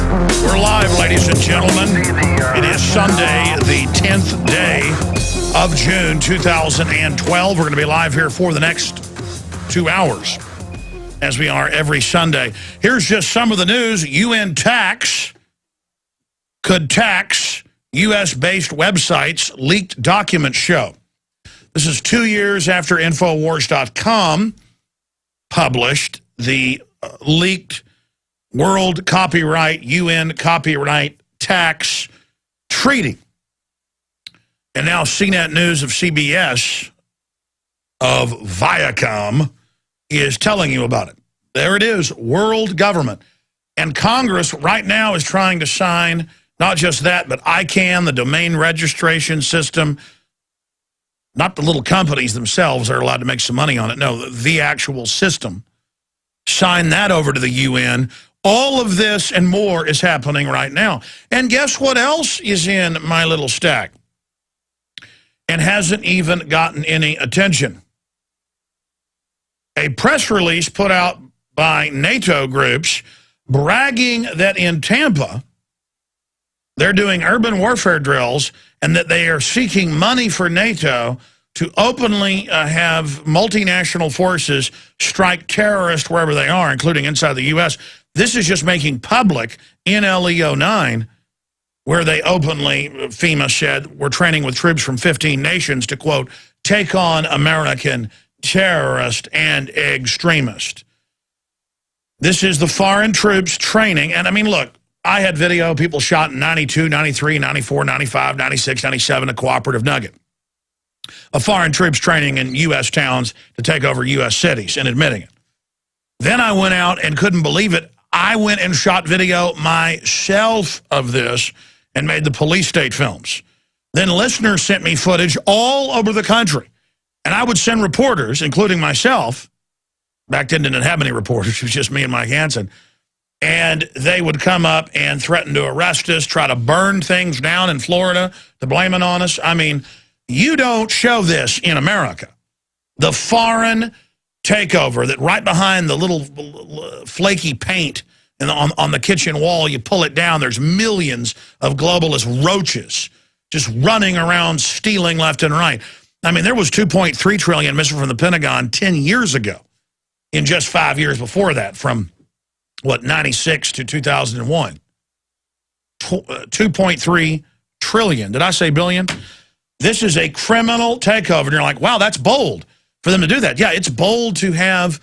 We're live, ladies and gentlemen. It is Sunday, the 10th day of June, 2012. We're going to be live here for the next 2 hours, as we are every Sunday. Here's just some of the news. UN tax could tax U.S.-based websites, leaked documents show. This is 2 years after Infowars.com published the leaked World Copyright, UN Copyright Tax Treaty. And now CNET News of CBS of Viacom is telling you about it. There it is, world government. And Congress right now is trying to sign not just that, but ICANN, the domain registration system. Not the little companies themselves are allowed to make some money on it. No, the actual system. Sign that over to the UN. All of this and more is happening right now. And guess what else is in my little stack? And hasn't even gotten any attention. A press release put out by NATO groups bragging that in Tampa, they're doing urban warfare drills and that they are seeking money for NATO to openly have multinational forces strike terrorists wherever they are, including inside the U.S. This is just making public in LEO9, where they openly, FEMA said, we're training with troops from 15 nations to, quote, take on American terrorists and extremists. This is the foreign troops training. And I mean, look, I had video, people shot in 92, 93, 94, 95, 96, 97, a cooperative nugget of foreign troops training in U.S. towns to take over U.S. cities and admitting it. Then I went out and couldn't believe it. I went and shot video myself of this and made the police state films. Then listeners sent me footage all over the country. And I would send reporters, including myself. Back then didn't have any reporters. It was just me and Mike Hansen. And they would come up and threaten to arrest us, try to burn things down in Florida, to blame it on us. I mean, you don't show this in America. The foreign takeover that right behind the little flaky paint on the kitchen wall, you pull it down, there's millions of globalist roaches just running around stealing left and right. I mean, there was $2.3 trillion missing from the Pentagon 10 years ago, in just 5 years before that, from, what, 96 to 2001. 2.3 trillion. Did I say billion? This is a criminal takeover. And you're like, wow, that's bold for them to do that. Yeah, it's bold to have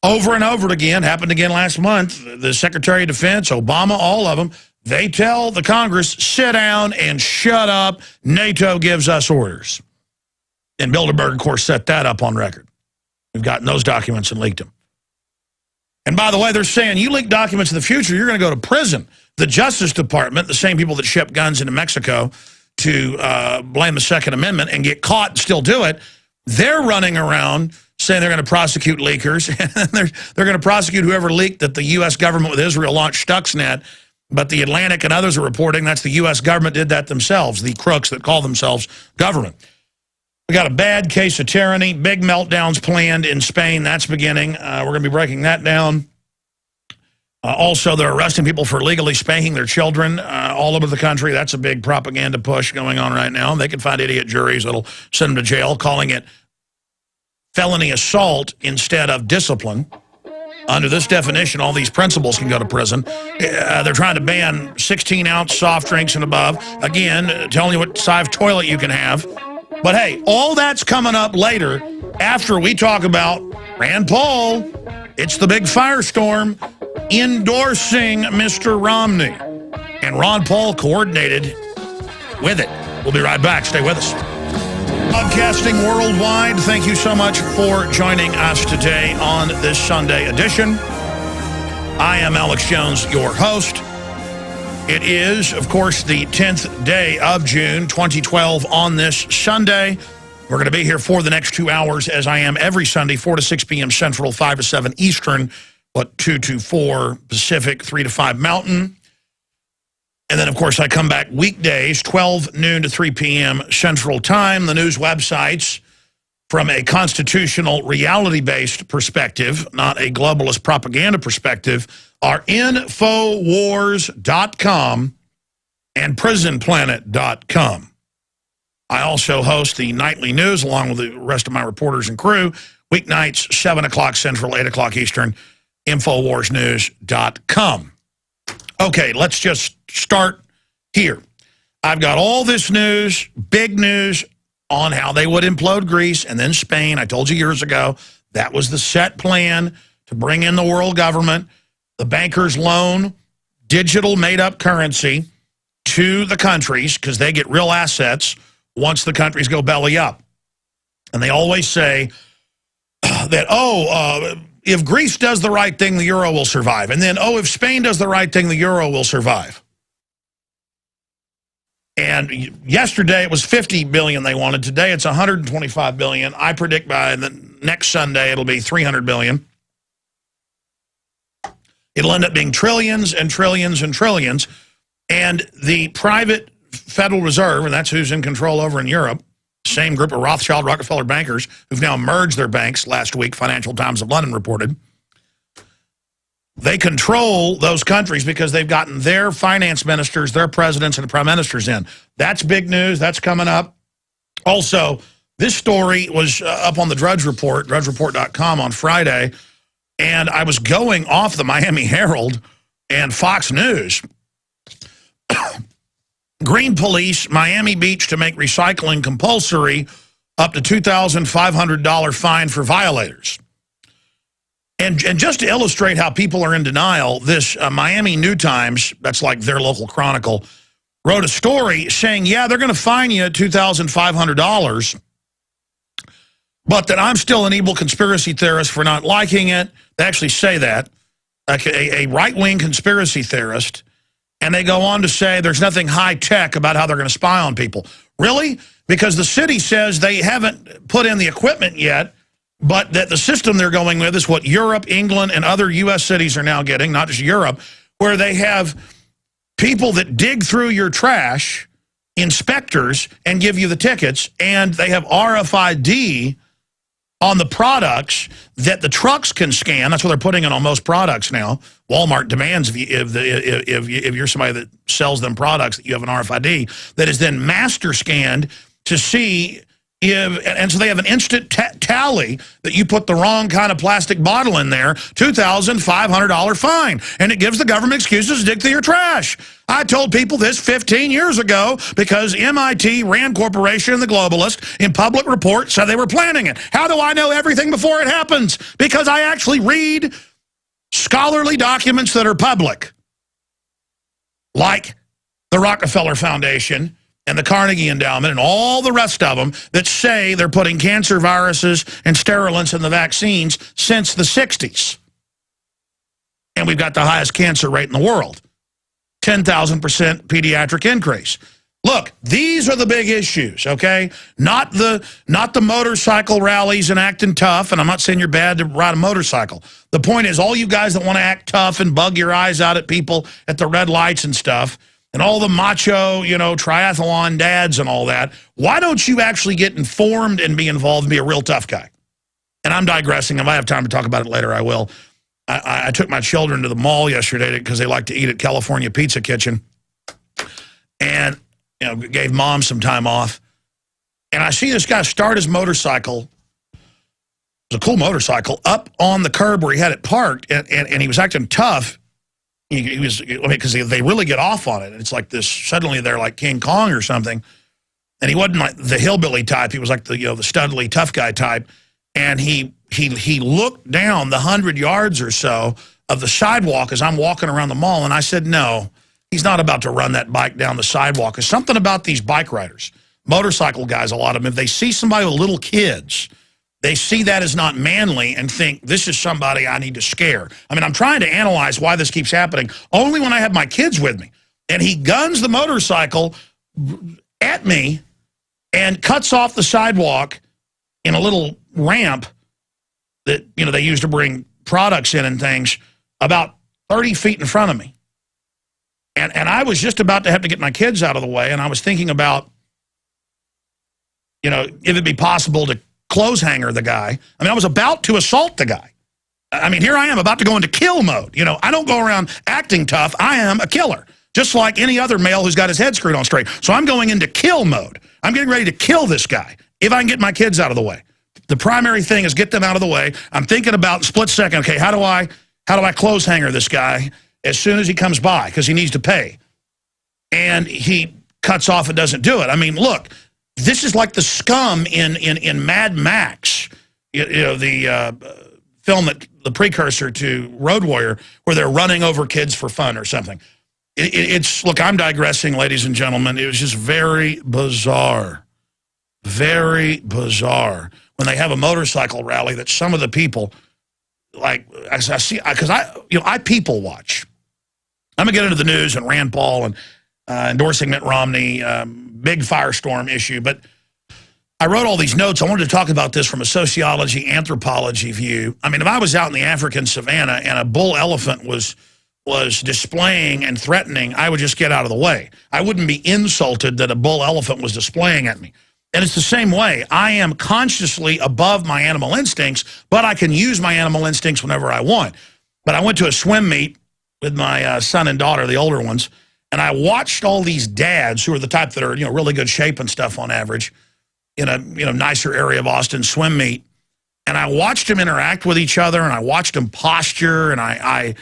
over and over again, happened again last month, the Secretary of Defense, Obama, all of them, they tell the Congress, sit down and shut up. NATO gives us orders. And Bilderberg, of course, set that up on record. We've gotten those documents and leaked them. And by the way, they're saying, you leak documents in the future, you're going to go to prison. The Justice Department, the same people that ship guns into Mexico to blame the Second Amendment and get caught and still do it, they're running around saying they're going to prosecute leakers. And they're going to prosecute whoever leaked that the U.S. government with Israel launched Stuxnet. But the Atlantic and others are reporting that's the U.S. government did that themselves, the crooks that call themselves government. We got a bad case of tyranny, big meltdowns planned in Spain. That's beginning. We're going to be breaking that down. Also, they're arresting people for illegally spanking their children all over the country. That's a big propaganda push going on right now. They can find idiot juries that'll send them to jail, calling it felony assault instead of discipline. Under this definition, all these principals can go to prison. They're trying to ban 16-ounce soft drinks and above. Again, telling you what size toilet you can have. But hey, all that's coming up later after we talk about Ron Paul. It's the big firestorm endorsing Mr. Romney. And Ron Paul coordinated with it. We'll be right back. Stay with us. Broadcasting worldwide, thank you so much for joining us today on this Sunday edition. I am Alex Jones, your host. It is, of course, the 10th day of June, 2012 on this Sunday. We're going to be here for the next 2 hours, as I am every Sunday, 4 to 6 p.m. Central, 5 to 7 Eastern, 2 to 4 Pacific, 3 to 5 Mountain. And then, of course, I come back weekdays, 12 noon to 3 p.m. Central Time. The news websites from a constitutional reality-based perspective, not a globalist propaganda perspective, are Infowars.com and PrisonPlanet.com. I also host the nightly news along with the rest of my reporters and crew, weeknights, 7 o'clock Central, 8 o'clock Eastern, InfoWarsNews.com. Okay, let's just start here. I've got all this news, big news, on how they would implode Greece and then Spain. I told you years ago that was the set plan to bring in the world government, the bankers loan, digital made-up currency to the countries because they get real assets once the countries go belly up. And they always say that, if Greece does the right thing, the euro will survive. And then, if Spain does the right thing, the euro will survive. And yesterday it was 50 billion they wanted. Today it's 125 billion. I predict by the next Sunday it'll be 300 billion. It'll end up being trillions and trillions and trillions. And the private Federal Reserve, and that's who's in control over in Europe, same group of Rothschild Rockefeller bankers who've now merged their banks last week, Financial Times of London reported. They control those countries because they've gotten their finance ministers, their presidents, and prime ministers in. That's big news. That's coming up. Also, this story was up on the Drudge Report, drudgereport.com on Friday, and I was going off the Miami Herald and Fox News. Green police, Miami Beach to make recycling compulsory, up to $2,500 fine for violators. And just to illustrate how people are in denial, this Miami New Times, that's like their local chronicle, wrote a story saying, yeah, they're going to fine you $2,500, but that I'm still an evil conspiracy theorist for not liking it. They actually say that, like a right-wing conspiracy theorist, and they go on to say there's nothing high-tech about how they're going to spy on people. Really? Because the city says they haven't put in the equipment yet, but that the system they're going with is what Europe, England, and other U.S. cities are now getting, not just Europe, where they have people that dig through your trash, inspectors, and give you the tickets, and they have RFID on the products that the trucks can scan. That's what they're putting it on most products now. Walmart demands if you're somebody that sells them products that you have an RFID that is then master scanned to see and so they have an instant tally that you put the wrong kind of plastic bottle in there, $2,500 fine. And it gives the government excuses to dig through your trash. I told people this 15 years ago because MIT, Rand Corporation, and the globalists in public reports said they were planning it. How do I know everything before it happens? Because I actually read scholarly documents that are public, like the Rockefeller Foundation and the Carnegie Endowment and all the rest of them that say they're putting cancer viruses and sterilants in the vaccines since the 60s. And we've got the highest cancer rate in the world. 10,000% pediatric increase. Look, these are the big issues, okay? Not the motorcycle rallies and acting tough, and I'm not saying you're bad to ride a motorcycle. The point is all you guys that want to act tough and bug your eyes out at people at the red lights and stuff, and all the macho, triathlon dads and all that, why don't you actually get informed and be involved and be a real tough guy? And I'm digressing. If I have time to talk about it later, I will. I took my children to the mall yesterday because they like to eat at California Pizza Kitchen. And, gave mom some time off. And I see this guy start his motorcycle. It was a cool motorcycle, up on the curb where he had it parked. And he was acting tough. He was, because they really get off on it. It's like this, suddenly they're like King Kong or something. And he wasn't like the hillbilly type. He was like the studly tough guy type. And he looked down the 100 yards or so of the sidewalk as I'm walking around the mall. And I said, no, he's not about to run that bike down the sidewalk. There's something about these bike riders, motorcycle guys, a lot of them, if they see somebody with little kids, they see that as not manly and think, this is somebody I need to scare. I mean, I'm trying to analyze why this keeps happening, only when I have my kids with me. And he guns the motorcycle at me and cuts off the sidewalk in a little ramp that, they use to bring products in and things about 30 feet in front of me. And I was just about to have to get my kids out of the way, and I was thinking about, if it'd be possible to clothes hanger the guy. I mean, I was about to assault the guy. I mean, here I am about to go into kill mode. You know, I don't go around acting tough. I am a killer, just like any other male who's got his head screwed on straight. So I'm going into kill mode. I'm getting ready to kill this guy if I can get my kids out of the way. The primary thing is get them out of the way. I'm thinking about split second, okay, how do I clothes hanger this guy as soon as he comes by, because he needs to pay. And he cuts off and doesn't do it. I mean, look, this is like the scum in Mad Max, you know, the film that the precursor to Road Warrior, where they're running over kids for fun or something. It's look, I'm digressing, ladies and gentlemen. It was just very bizarre. Very bizarre when they have a motorcycle rally that some of the people, like I see, because I people watch. I'm gonna get into the news and Rand Paul and endorsing Mitt Romney, big firestorm issue. But I wrote all these notes. I wanted to talk about this from a sociology, anthropology view. I mean, if I was out in the African savannah and a bull elephant was displaying and threatening, I would just get out of the way. I wouldn't be insulted that a bull elephant was displaying at me. And it's the same way. I am consciously above my animal instincts, but I can use my animal instincts whenever I want. But I went to a swim meet with my son and daughter, the older ones, and I watched all these dads who are the type that are, you know, really good shape and stuff on average in a, you know, nicer area of Austin swim meet. And I watched them interact with each other, and I watched them posture, and I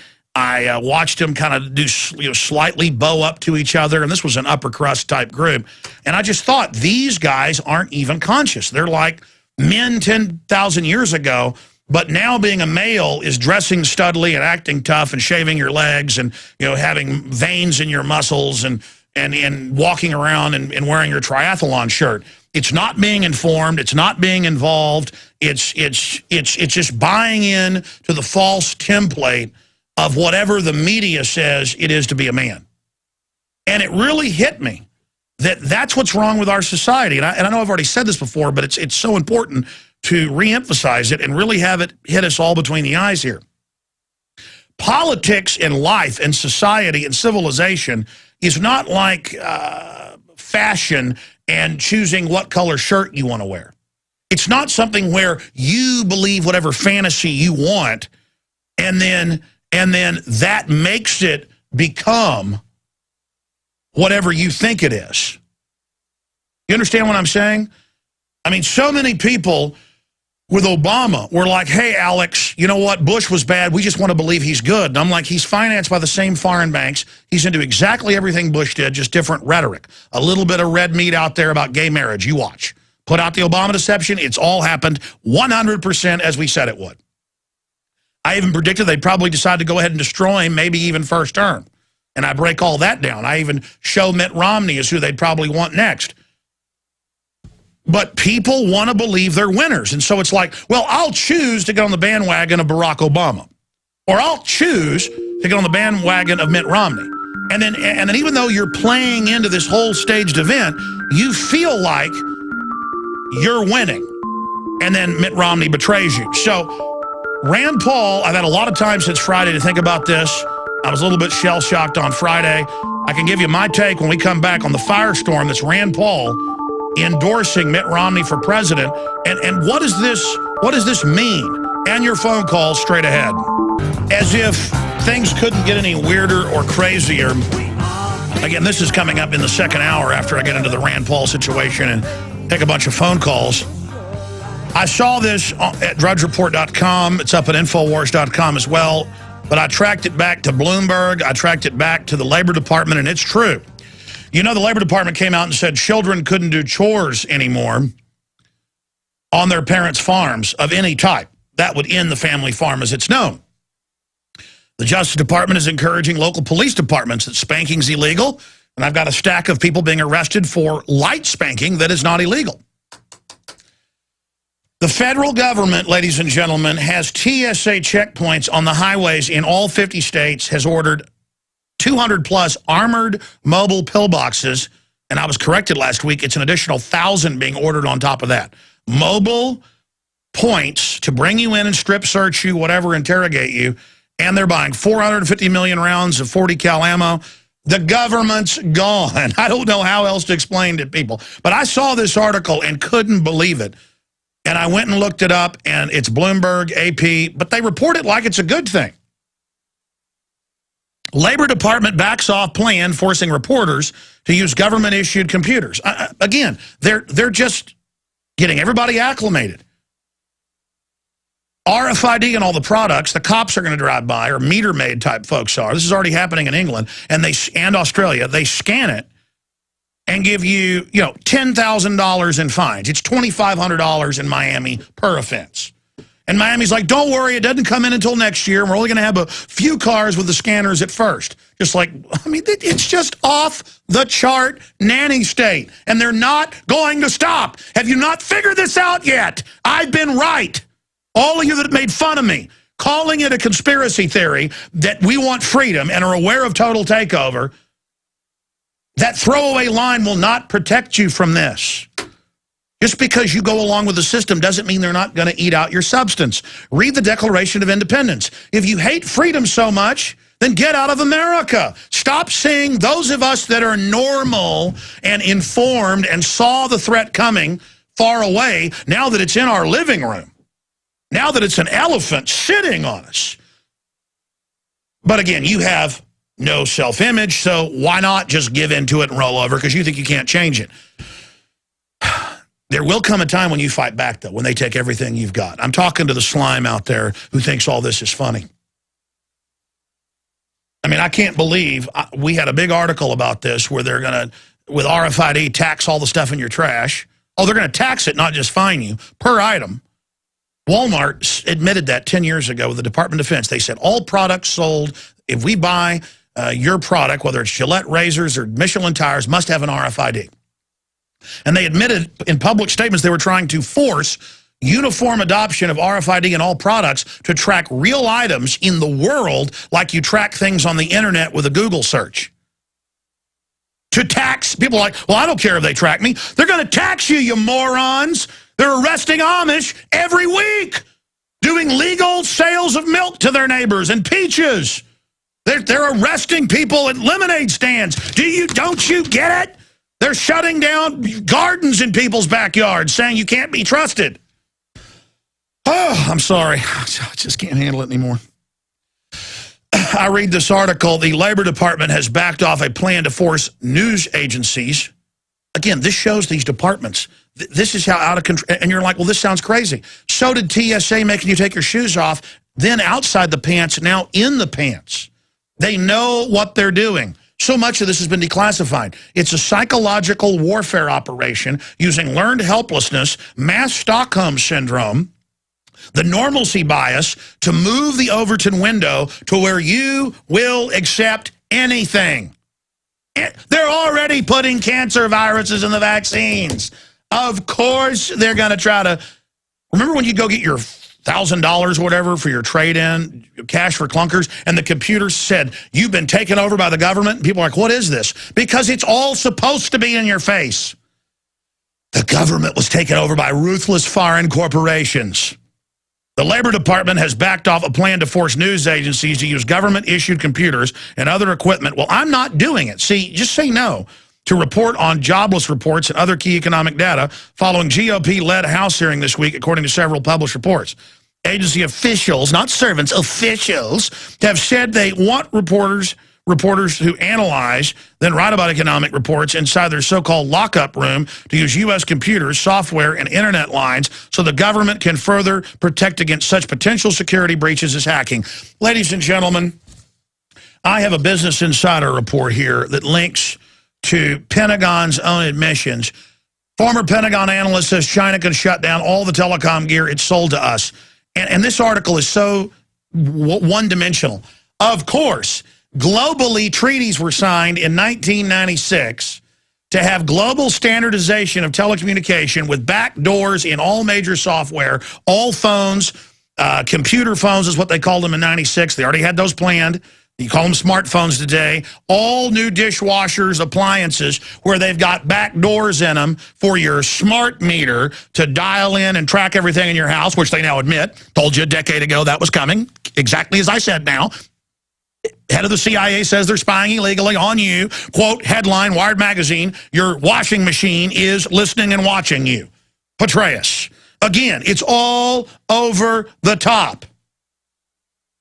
watched them kind of do, you know, slightly bow up to each other, and this was an upper crust type group. And I just thought, these guys aren't even conscious. They're like men 10,000 years ago, but now being a male is dressing studly and acting tough and shaving your legs and, you know, having veins in your muscles and walking around and wearing your triathlon shirt. It's not being informed. It's not being involved. It's just buying in to the false template of whatever the media says it is to be a man. And it really hit me that that's what's wrong with our society. And I know I've already said this before, but it's so important to reemphasize it and really have it hit us all between the eyes here. Politics and life and society and civilization is not like fashion and choosing what color shirt you want to wear. It's not something where you believe whatever fantasy you want, and then that makes it become whatever you think it is. You understand what I'm saying? I mean, so many people with Obama were like, hey, Alex, you know what? Bush was bad. We just want to believe he's good. And I'm like, he's financed by the same foreign banks. He's into exactly everything Bush did, just different rhetoric. A little bit of red meat out there about gay marriage. You watch. Put out the Obama deception. It's all happened 100% as we said it would. I even predicted they'd probably decide to go ahead and destroy him, maybe even first term. And I break all that down. I even show Mitt Romney as who they'd probably want next. But people want to believe they're winners. And so it's like, well, I'll choose to get on the bandwagon of Barack Obama. Or I'll choose to get on the bandwagon of Mitt Romney. And then even though you're playing into this whole staged event, you feel like you're winning. And then Mitt Romney betrays you. So Rand Paul, I've had a lot of time since Friday to think about this. I was a little bit shell-shocked on Friday. I can give you my take when we come back on the firestorm that's Rand Paul endorsing Mitt Romney for president. And what does this mean? And your phone calls straight ahead. As if things couldn't get any weirder or crazier. Again, this is coming up in the second hour after I get into the Rand Paul situation and take a bunch of phone calls. I saw this at drudgereport.com. It's up at Infowars.com as well. But I tracked it back to Bloomberg. I tracked it back to the Labor Department, and it's true. You know, the Labor Department came out and said children couldn't do chores anymore on their parents' farms of any type. That would end the family farm as it's known. The Justice Department is encouraging local police departments that spanking's illegal, and I've got a stack of people being arrested for light spanking that is not illegal. The federal government, ladies and gentlemen, has TSA checkpoints on the highways in all 50 states, has ordered 200-plus armored mobile pillboxes, and I was corrected last week. It's an additional 1,000 being ordered on top of that. Mobile points to bring you in and strip search you, whatever, interrogate you, and they're buying 450 million rounds of 40 cal ammo. The government's gone. I don't know how else to explain to people, but I saw this article and couldn't believe it. And I went and looked it up, and it's Bloomberg, AP, but they report it like it's a good thing. Labor Department backs off plan forcing reporters to use government-issued computers. Again, they're just getting everybody acclimated. RFID and all the products, the cops are going to drive by, or meter-maid type folks are. This is already happening in England and Australia. They scan it and give you, $10,000 in fines. It's $2,500 in Miami per offense. And Miami's like, don't worry, it doesn't come in until next year. We're only going to have a few cars with the scanners at first. Just like, it's just off the chart nanny state. And they're not going to stop. Have you not figured this out yet? I've been right. All of you that made fun of me, calling it a conspiracy theory that we want freedom and are aware of total takeover, that throwaway line will not protect you from this. Just because you go along with the system doesn't mean they're not going to eat out your substance. Read the Declaration of Independence. If you hate freedom so much, then get out of America. Stop seeing those of us that are normal and informed and saw the threat coming far away now that it's in our living room. Now that it's an elephant sitting on us. But again, you have no self-image, so why not just give into it and roll over because you think you can't change it? There will come a time when you fight back, though, when they take everything you've got. I'm talking to the slime out there who thinks all this is funny. I can't believe we had a big article about this where they're going to, with RFID, tax all the stuff in your trash. Oh, they're going to tax it, not just fine you, per item. Walmart admitted that 10 years ago with the Department of Defense. They said all products sold, if we buy your product, whether it's Gillette razors or Michelin tires, must have an RFID. And they admitted in public statements they were trying to force uniform adoption of RFID in all products to track real items in the world like you track things on the internet with a Google search. To tax, people are like, well, I don't care if they track me. They're going to tax you, you morons. They're arresting Amish every week, doing legal sales of milk to their neighbors and peaches. They're arresting people at lemonade stands. Don't you get it? They're shutting down gardens in people's backyards, saying you can't be trusted. Oh, I'm sorry. I just can't handle it anymore. I read this article. The Labor Department has backed off a plan to force news agencies. Again, this shows these departments. This is how out of control. And you're like, well, this sounds crazy. So did TSA making you take your shoes off, then outside the pants, now in the pants. They know what they're doing. So much of this has been declassified. It's a psychological warfare operation using learned helplessness, mass Stockholm syndrome, the normalcy bias to move the Overton window to where you will accept anything. They're already putting cancer viruses in the vaccines. Of course they're going to try to... Remember when you go get your $1,000 or whatever for your trade-in, cash for clunkers, and the computer said, you've been taken over by the government? And people are like, what is this? Because it's all supposed to be in your face. The government was taken over by ruthless foreign corporations. The Labor Department has backed off a plan to force news agencies to use government-issued computers and other equipment. Well, I'm not doing it. See, just say no to report on jobless reports and other key economic data following GOP-led House hearing this week, according to several published reports. Agency officials, not servants, officials, have said they want reporters who analyze, then write about economic reports inside their so-called lockup room to use U.S. computers, software, and internet lines so the government can further protect against such potential security breaches as hacking. Ladies and gentlemen, I have a Business Insider report here that links to Pentagon's own admissions. Former Pentagon analyst says China can shut down all the telecom gear it sold to us. And this article is so one-dimensional. Of course, globally, treaties were signed in 1996 to have global standardization of telecommunication with backdoors in all major software, all phones, computer phones is what they called them in 96. They already had those planned. You call them smartphones today. All new dishwashers, appliances, where they've got back doors in them for your smart meter to dial in and track everything in your house, which they now admit. Told you a decade ago that was coming, exactly as I said now. Head of the CIA says they're spying illegally on you. Quote, headline, Wired Magazine, your washing machine is listening and watching you. Petraeus. Again, it's all over the top.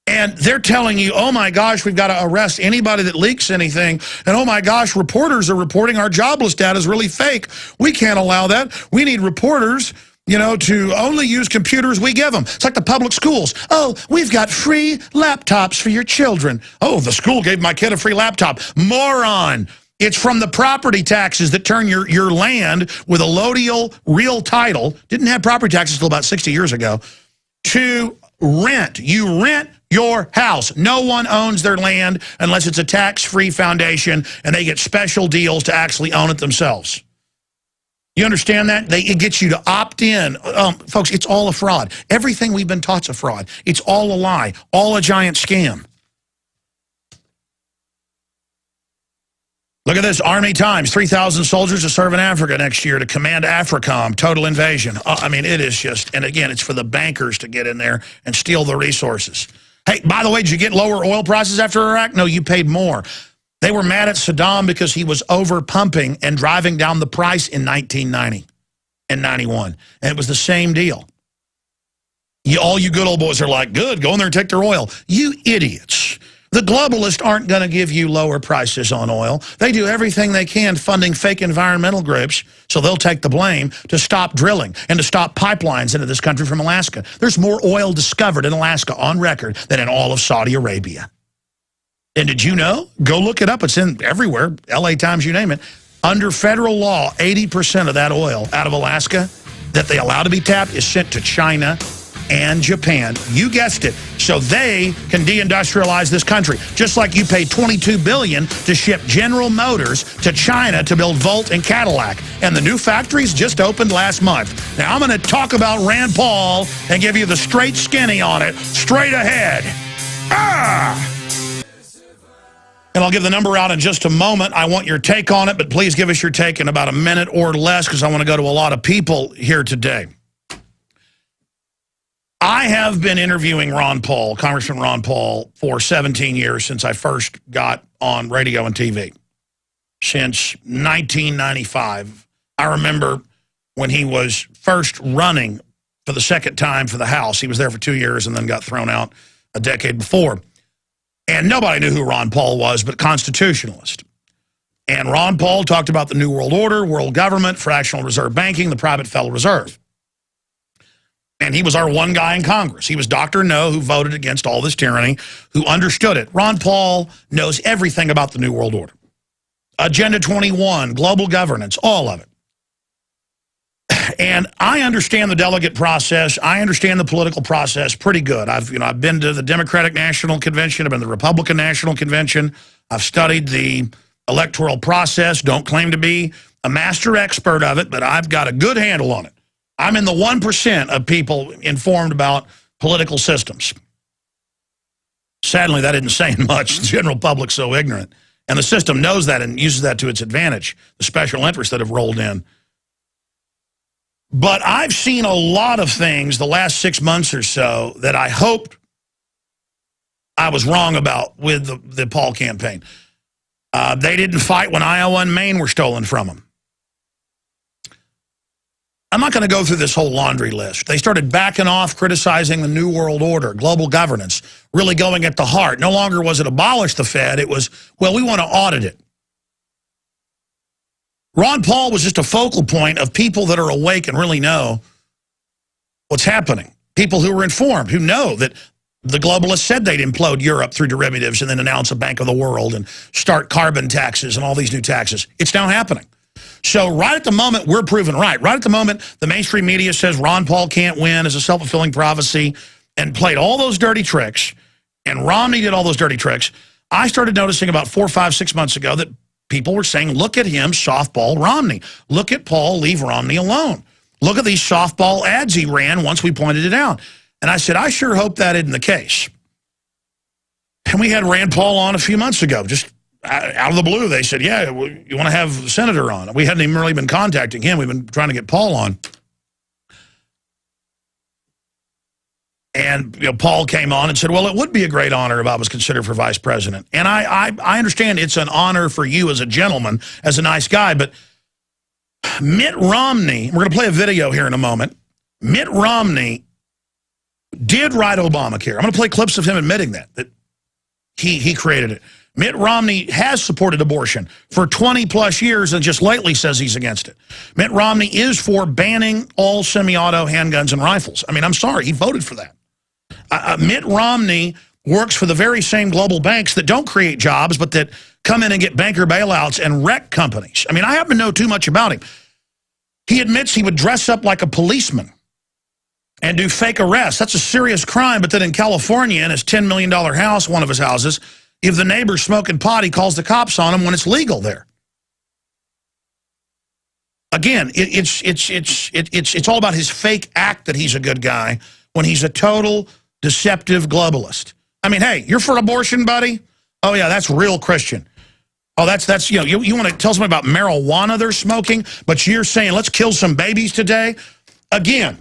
And they're telling you, oh my gosh, we've got to arrest anybody that leaks anything. And oh my gosh, reporters are reporting our jobless data is really fake. We can't allow that. We need reporters, you know, to only use computers we give them. It's like the public schools. Oh, we've got free laptops for your children. Oh, the school gave my kid a free laptop. Moron. It's from the property taxes that turn your land with a allodial real title, didn't have property taxes until about 60 years ago, to rent. You rent your house. No one owns their land unless it's a tax-free foundation and they get special deals to actually own it themselves. You understand that? It gets you to opt in. Folks, it's all a fraud. Everything we've been taught's a fraud. It's all a lie, all a giant scam. Look at this, Army Times, 3,000 soldiers to serve in Africa next year to command AFRICOM, total invasion. I mean, it is just, and again, it's for the bankers to get in there and steal the resources. Hey, by the way, did you get lower oil prices after Iraq? No, you paid more. They were mad at Saddam because he was over pumping and driving down the price in 1990 and 91. And it was the same deal. All you good old boys are like, good, go in there and take their oil. You idiots. The globalists aren't going to give you lower prices on oil. They do everything they can funding fake environmental groups, so they'll take the blame, to stop drilling and to stop pipelines into this country from Alaska. There's more oil discovered in Alaska on record than in all of Saudi Arabia. And did you know? Go look it up. It's in everywhere, LA Times, you name it. Under federal law, 80% of that oil out of Alaska that they allow to be tapped is sent to China and Japan. You guessed it. So they can deindustrialize this country. Just like you paid $22 billion to ship General Motors to China to build Volt and Cadillac. And the new factories just opened last month. Now I'm going to talk about Rand Paul and give you the straight skinny on it. Straight ahead. Ah! And I'll give the number out in just a moment. I want your take on it, but please give us your take in about a minute or less because I want to go to a lot of people here today. I have been interviewing Ron Paul, Congressman Ron Paul, for 17 years since I first got on radio and TV. Since 1995. I remember when he was first running for the second time for the House. He was there for 2 years and then got thrown out a decade before. And nobody knew who Ron Paul was but constitutionalist. And Ron Paul talked about the New World Order, world government, fractional reserve banking, the private Federal Reserve. And he was our one guy in Congress. He was Dr. No, who voted against all this tyranny, who understood it. Ron Paul knows everything about the New World Order. Agenda 21, global governance, all of it. And I understand the delegate process. I understand the political process pretty good. I've been to the Democratic National Convention. I've been to the Republican National Convention. I've studied the electoral process. Don't claim to be a master expert of it, but I've got a good handle on it. I'm in the 1% of people informed about political systems. Sadly, that isn't saying much. The general public's so ignorant. And the system knows that and uses that to its advantage, the special interests that have rolled in. But I've seen a lot of things the last 6 months or so that I hoped I was wrong about with the Paul campaign. They didn't fight when Iowa and Maine were stolen from them. I'm not going to go through this whole laundry list. They started backing off, criticizing the New World Order, global governance, really going at the heart. No longer was it abolish the Fed. It was, well, we want to audit it. Ron Paul was just a focal point of people that are awake and really know what's happening. People who were informed, who know that the globalists said they'd implode Europe through derivatives and then announce a Bank of the World and start carbon taxes and all these new taxes. It's now happening. So right at the moment, we're proven right. Right at the moment, the mainstream media says Ron Paul can't win as a self-fulfilling prophecy and played all those dirty tricks, and Romney did all those dirty tricks. I started noticing about 4, 5, 6 months ago that people were saying, look at him, softball Romney. Look at Paul, leave Romney alone. Look at these softball ads he ran once we pointed it out. And I said, I sure hope that isn't the case. And we had Rand Paul on a few months ago, just out of the blue. They said, yeah, you want to have the senator on. We hadn't even really been contacting him. We've been trying to get Paul on. And Paul came on and said, well, it would be a great honor if I was considered for vice president. And I understand it's an honor for you as a gentleman, as a nice guy, but Mitt Romney, we're going to play a video here in a moment. Mitt Romney did write Obamacare. I'm going to play clips of him admitting that he created it. Mitt Romney has supported abortion for 20-plus years and just lately says he's against it. Mitt Romney is for banning all semi-auto handguns and rifles. I mean, I'm sorry, he voted for that. Mitt Romney works for the very same global banks that don't create jobs, but that come in and get banker bailouts and wreck companies. I mean, I happen to know too much about him. He admits he would dress up like a policeman and do fake arrests. That's a serious crime, but then in California, in his $10 million house, one of his houses, if the neighbor's smoking pot, he calls the cops on him when it's legal there. Again, it's all about his fake act that he's a good guy when he's a total deceptive globalist. I mean, hey, you're for abortion, buddy? Oh, yeah, that's real Christian. Oh, that's you know, you want to tell somebody about marijuana they're smoking, but you're saying let's kill some babies today? Again,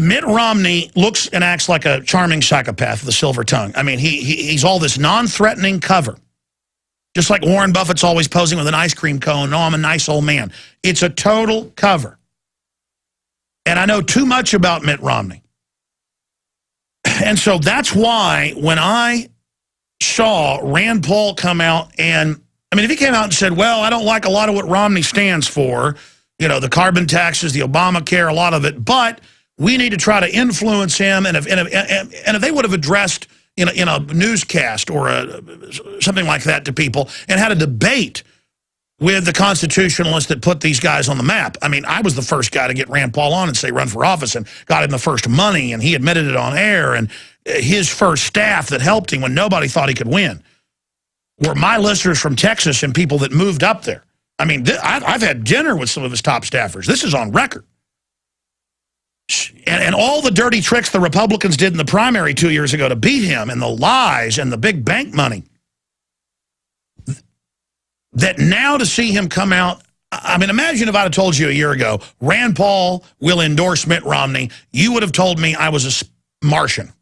Mitt Romney looks and acts like a charming psychopath with a silver tongue. I mean, he's all this non-threatening cover. Just like Warren Buffett's always posing with an ice cream cone. No, I'm a nice old man. It's a total cover. And I know too much about Mitt Romney. And so that's why when I saw Rand Paul come out and, I mean, if he came out and said, well, I don't like a lot of what Romney stands for, you know, the carbon taxes, the Obamacare, a lot of it, but we need to try to influence him. And if they would have addressed in a newscast or something like that to people and had a debate with the constitutionalists that put these guys on the map. I mean, I was the first guy to get Rand Paul on and say run for office and got him the first money, and he admitted it on air, and his first staff that helped him when nobody thought he could win were my listeners from Texas and people that moved up there. I mean, I've had dinner with some of his top staffers. This is on record. And all the dirty tricks the Republicans did in the primary 2 years ago to beat him, and the lies and the big bank money, that now to see him come out, I mean, imagine if I'd have told you a year ago, Rand Paul will endorse Mitt Romney, you would have told me I was a Martian.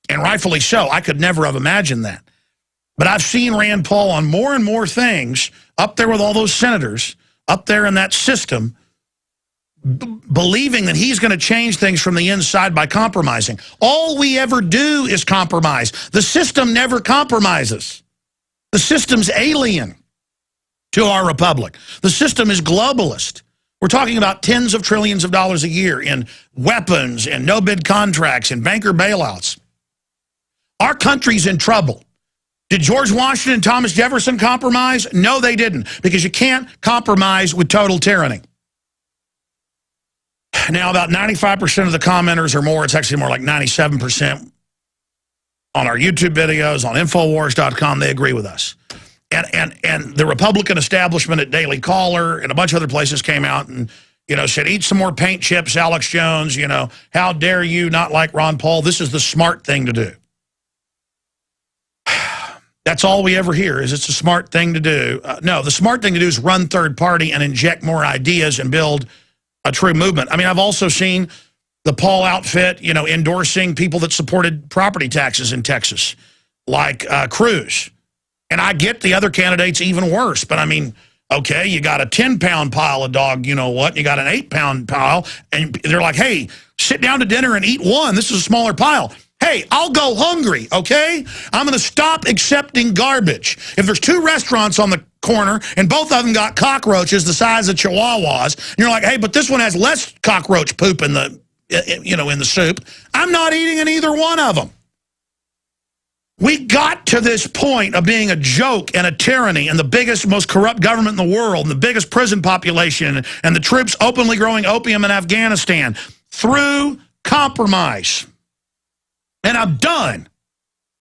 And rightfully so. I could never have imagined that. But I've seen Rand Paul on more and more things, up there with all those senators, up there in that system, believing that he's going to change things from the inside by compromising. All we ever do is compromise. The system never compromises. The system's alien to our republic. The system is globalist. We're talking about tens of trillions of dollars a year in weapons and no-bid contracts and banker bailouts. Our country's in trouble. Did George Washington and Thomas Jefferson compromise? No, they didn't, because you can't compromise with total tyranny. Now, about 95% of the commenters or more, it's actually more like 97% on our YouTube videos, on Infowars.com, they agree with us. And the Republican establishment at Daily Caller and a bunch of other places came out and, you know, said, eat some more paint chips, Alex Jones, you know, how dare you not like Ron Paul? This is the smart thing to do. That's all we ever hear is it's a smart thing to do. No, the smart thing to do is run third party and inject more ideas and build a true movement. I mean, I've also seen the Paul outfit, you know, endorsing people that supported property taxes in Texas, like Cruz. And I get the other candidates even worse. But, I mean, okay, you got a 10-pound pile of dog, you know what, and you got an 8-pound pile, and they're like, hey, sit down to dinner and eat one. This is a smaller pile. Hey, I'll go hungry, okay? I'm going to stop accepting garbage. If there's two restaurants on the corner and both of them got cockroaches the size of chihuahuas, and you're like, hey, but this one has less cockroach poop in the, you know, in the soup, I'm not eating in either one of them. We got to this point of being a joke and a tyranny and the biggest, most corrupt government in the world and the biggest prison population and the troops openly growing opium in Afghanistan through compromise. And I'm done.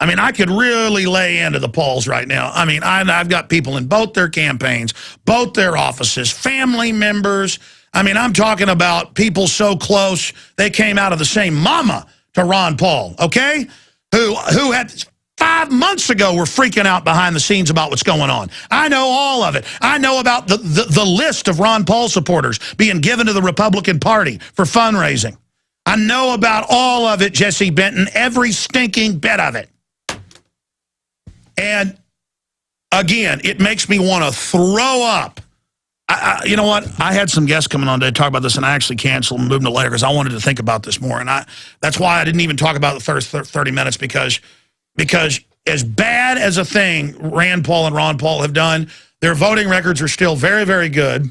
I mean, I could really lay into the Pauls right now. I mean, I've got people in both their campaigns, both their offices, family members. I mean, I'm talking about people so close, they came out of the same mama to Ron Paul, okay? Who had 5 months ago were freaking out behind the scenes about what's going on. I know all of it. I know about the list of Ron Paul supporters being given to the Republican Party for fundraising. I know about all of it, Jesse Benton, every stinking bit of it. And again, it makes me want to throw up. You know what? I had some guests coming on today to talk about this, and I actually canceled and moved to later because I wanted to think about this more. And that's why I didn't even talk about the first 30 minutes because as bad as a thing Rand Paul and Ron Paul have done, their voting records are still very, very good.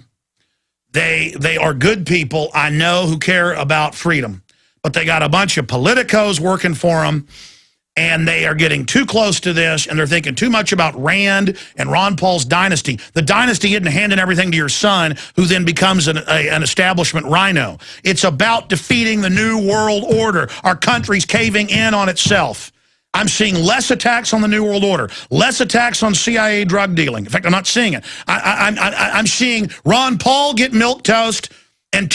They are good people, I know, who care about freedom. But they got a bunch of politicos working for them, and they are getting too close to this, and they're thinking too much about Rand and Ron Paul's dynasty. The dynasty isn't handing everything to your son, who then becomes an establishment rhino. It's about defeating the New World Order. Our country's caving in on itself. I'm seeing less attacks on the New World Order, less attacks on CIA drug dealing. In fact, I'm not seeing it. I'm seeing Ron Paul get milquetoast and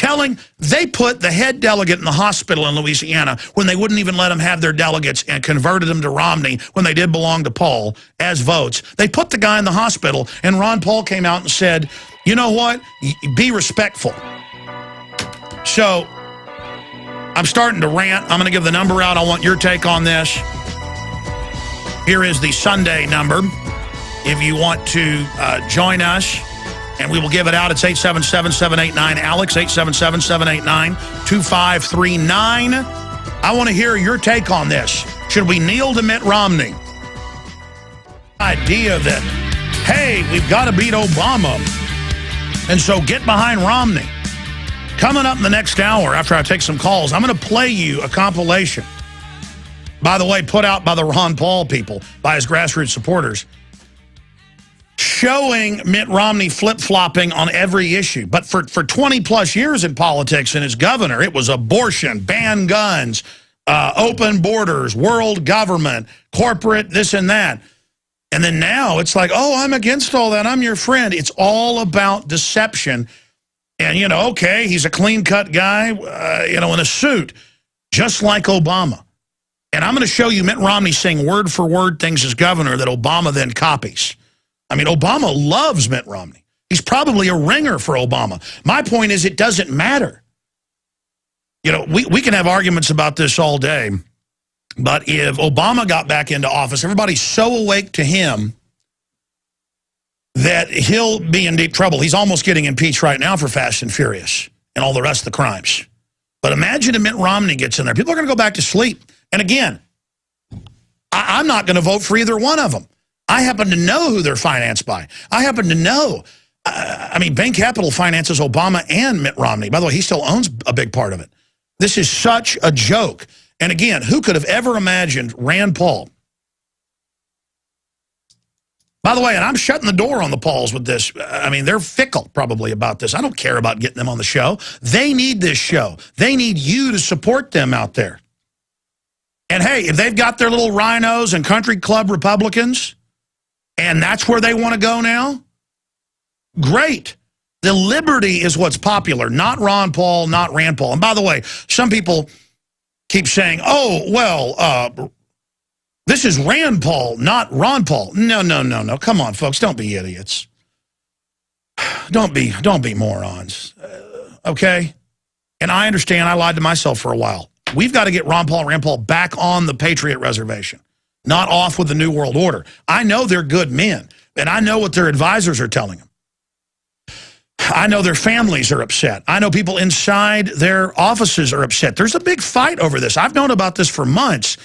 they put the head delegate in the hospital in Louisiana when they wouldn't even let them have their delegates and converted them to Romney when they did belong to Paul as votes. They put the guy in the hospital, and Ron Paul came out and said, you know what, be respectful. So I'm starting to rant. I'm going to give the number out. I want your take on this. Here is the Sunday number if you want to join us, and we will give it out. It's 877-789-ALEX, 877-789-2539. I want to hear your take on this. Should we kneel to Mitt Romney? Idea that, hey, we've got to beat Obama, and so get behind Romney. Coming up in the next hour, after I take some calls, I'm going to play you a compilation, by the way, put out by the Ron Paul people, by his grassroots supporters, showing Mitt Romney flip-flopping on every issue. But for 20-plus years in politics and as governor, it was abortion, ban guns, open borders, world government, corporate, this and that. And then now it's like, oh, I'm against all that. I'm your friend. It's all about deception. And, you know, okay, he's a clean-cut guy, you know, in a suit, just like Obama. And I'm going to show you Mitt Romney saying word for word things as governor that Obama then copies. I mean, Obama loves Mitt Romney. He's probably a ringer for Obama. My point is, it doesn't matter. You know, we can have arguments about this all day, but if Obama got back into office, everybody's so awake to him that he'll be in deep trouble. He's almost getting impeached right now for Fast and Furious and all the rest of the crimes. But imagine if Mitt Romney gets in there. People are going to go back to sleep. And again, I'm not going to vote for either one of them. I happen to know who they're financed by. I happen to know. I mean, Bain Capital finances Obama and Mitt Romney. By the way, he still owns a big part of it. This is such a joke. And again, who could have ever imagined Rand Paul? By the way, and I'm shutting the door on the Pauls with this. I mean, they're fickle probably about this. I don't care about getting them on the show. They need this show. They need you to support them out there. And hey, if they've got their little rhinos and country club Republicans, and that's where they want to go now, great. The liberty is what's popular, not Ron Paul, not Rand Paul. And by the way, some people keep saying, oh, well, this is Rand Paul, not Ron Paul. No. Come on, folks, don't be idiots. Don't be morons, okay? And I understand I lied to myself for a while. We've got to get Ron Paul and Rand Paul back on the Patriot Reservation, not off with the New World Order. I know they're good men, and I know what their advisors are telling them. I know their families are upset. I know people inside their offices are upset. There's a big fight over this. I've known about this for months,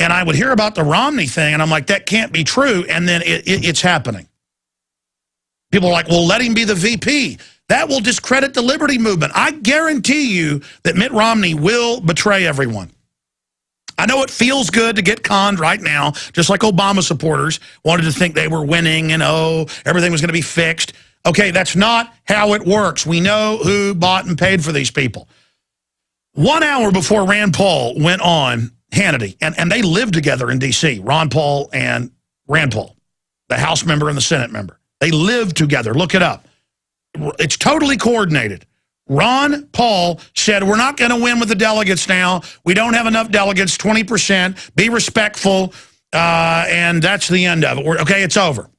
and I would hear about the Romney thing, and I'm like, that can't be true, and then it's happening. People are like, well, let him be the VP. That will discredit the liberty movement. I guarantee you that Mitt Romney will betray everyone. I know it feels good to get conned right now, just like Obama supporters wanted to think they were winning and, oh, everything was going to be fixed. Okay, that's not how it works. We know who bought and paid for these people. 1 hour before Rand Paul went on Hannity, and they lived together in D.C., Ron Paul and Rand Paul, the House member and the Senate member. They lived together. Look it up. It's totally coordinated. Ron Paul said, we're not going to win with the delegates now. We don't have enough delegates, 20%. Be respectful, and that's the end of it. Okay, it's over.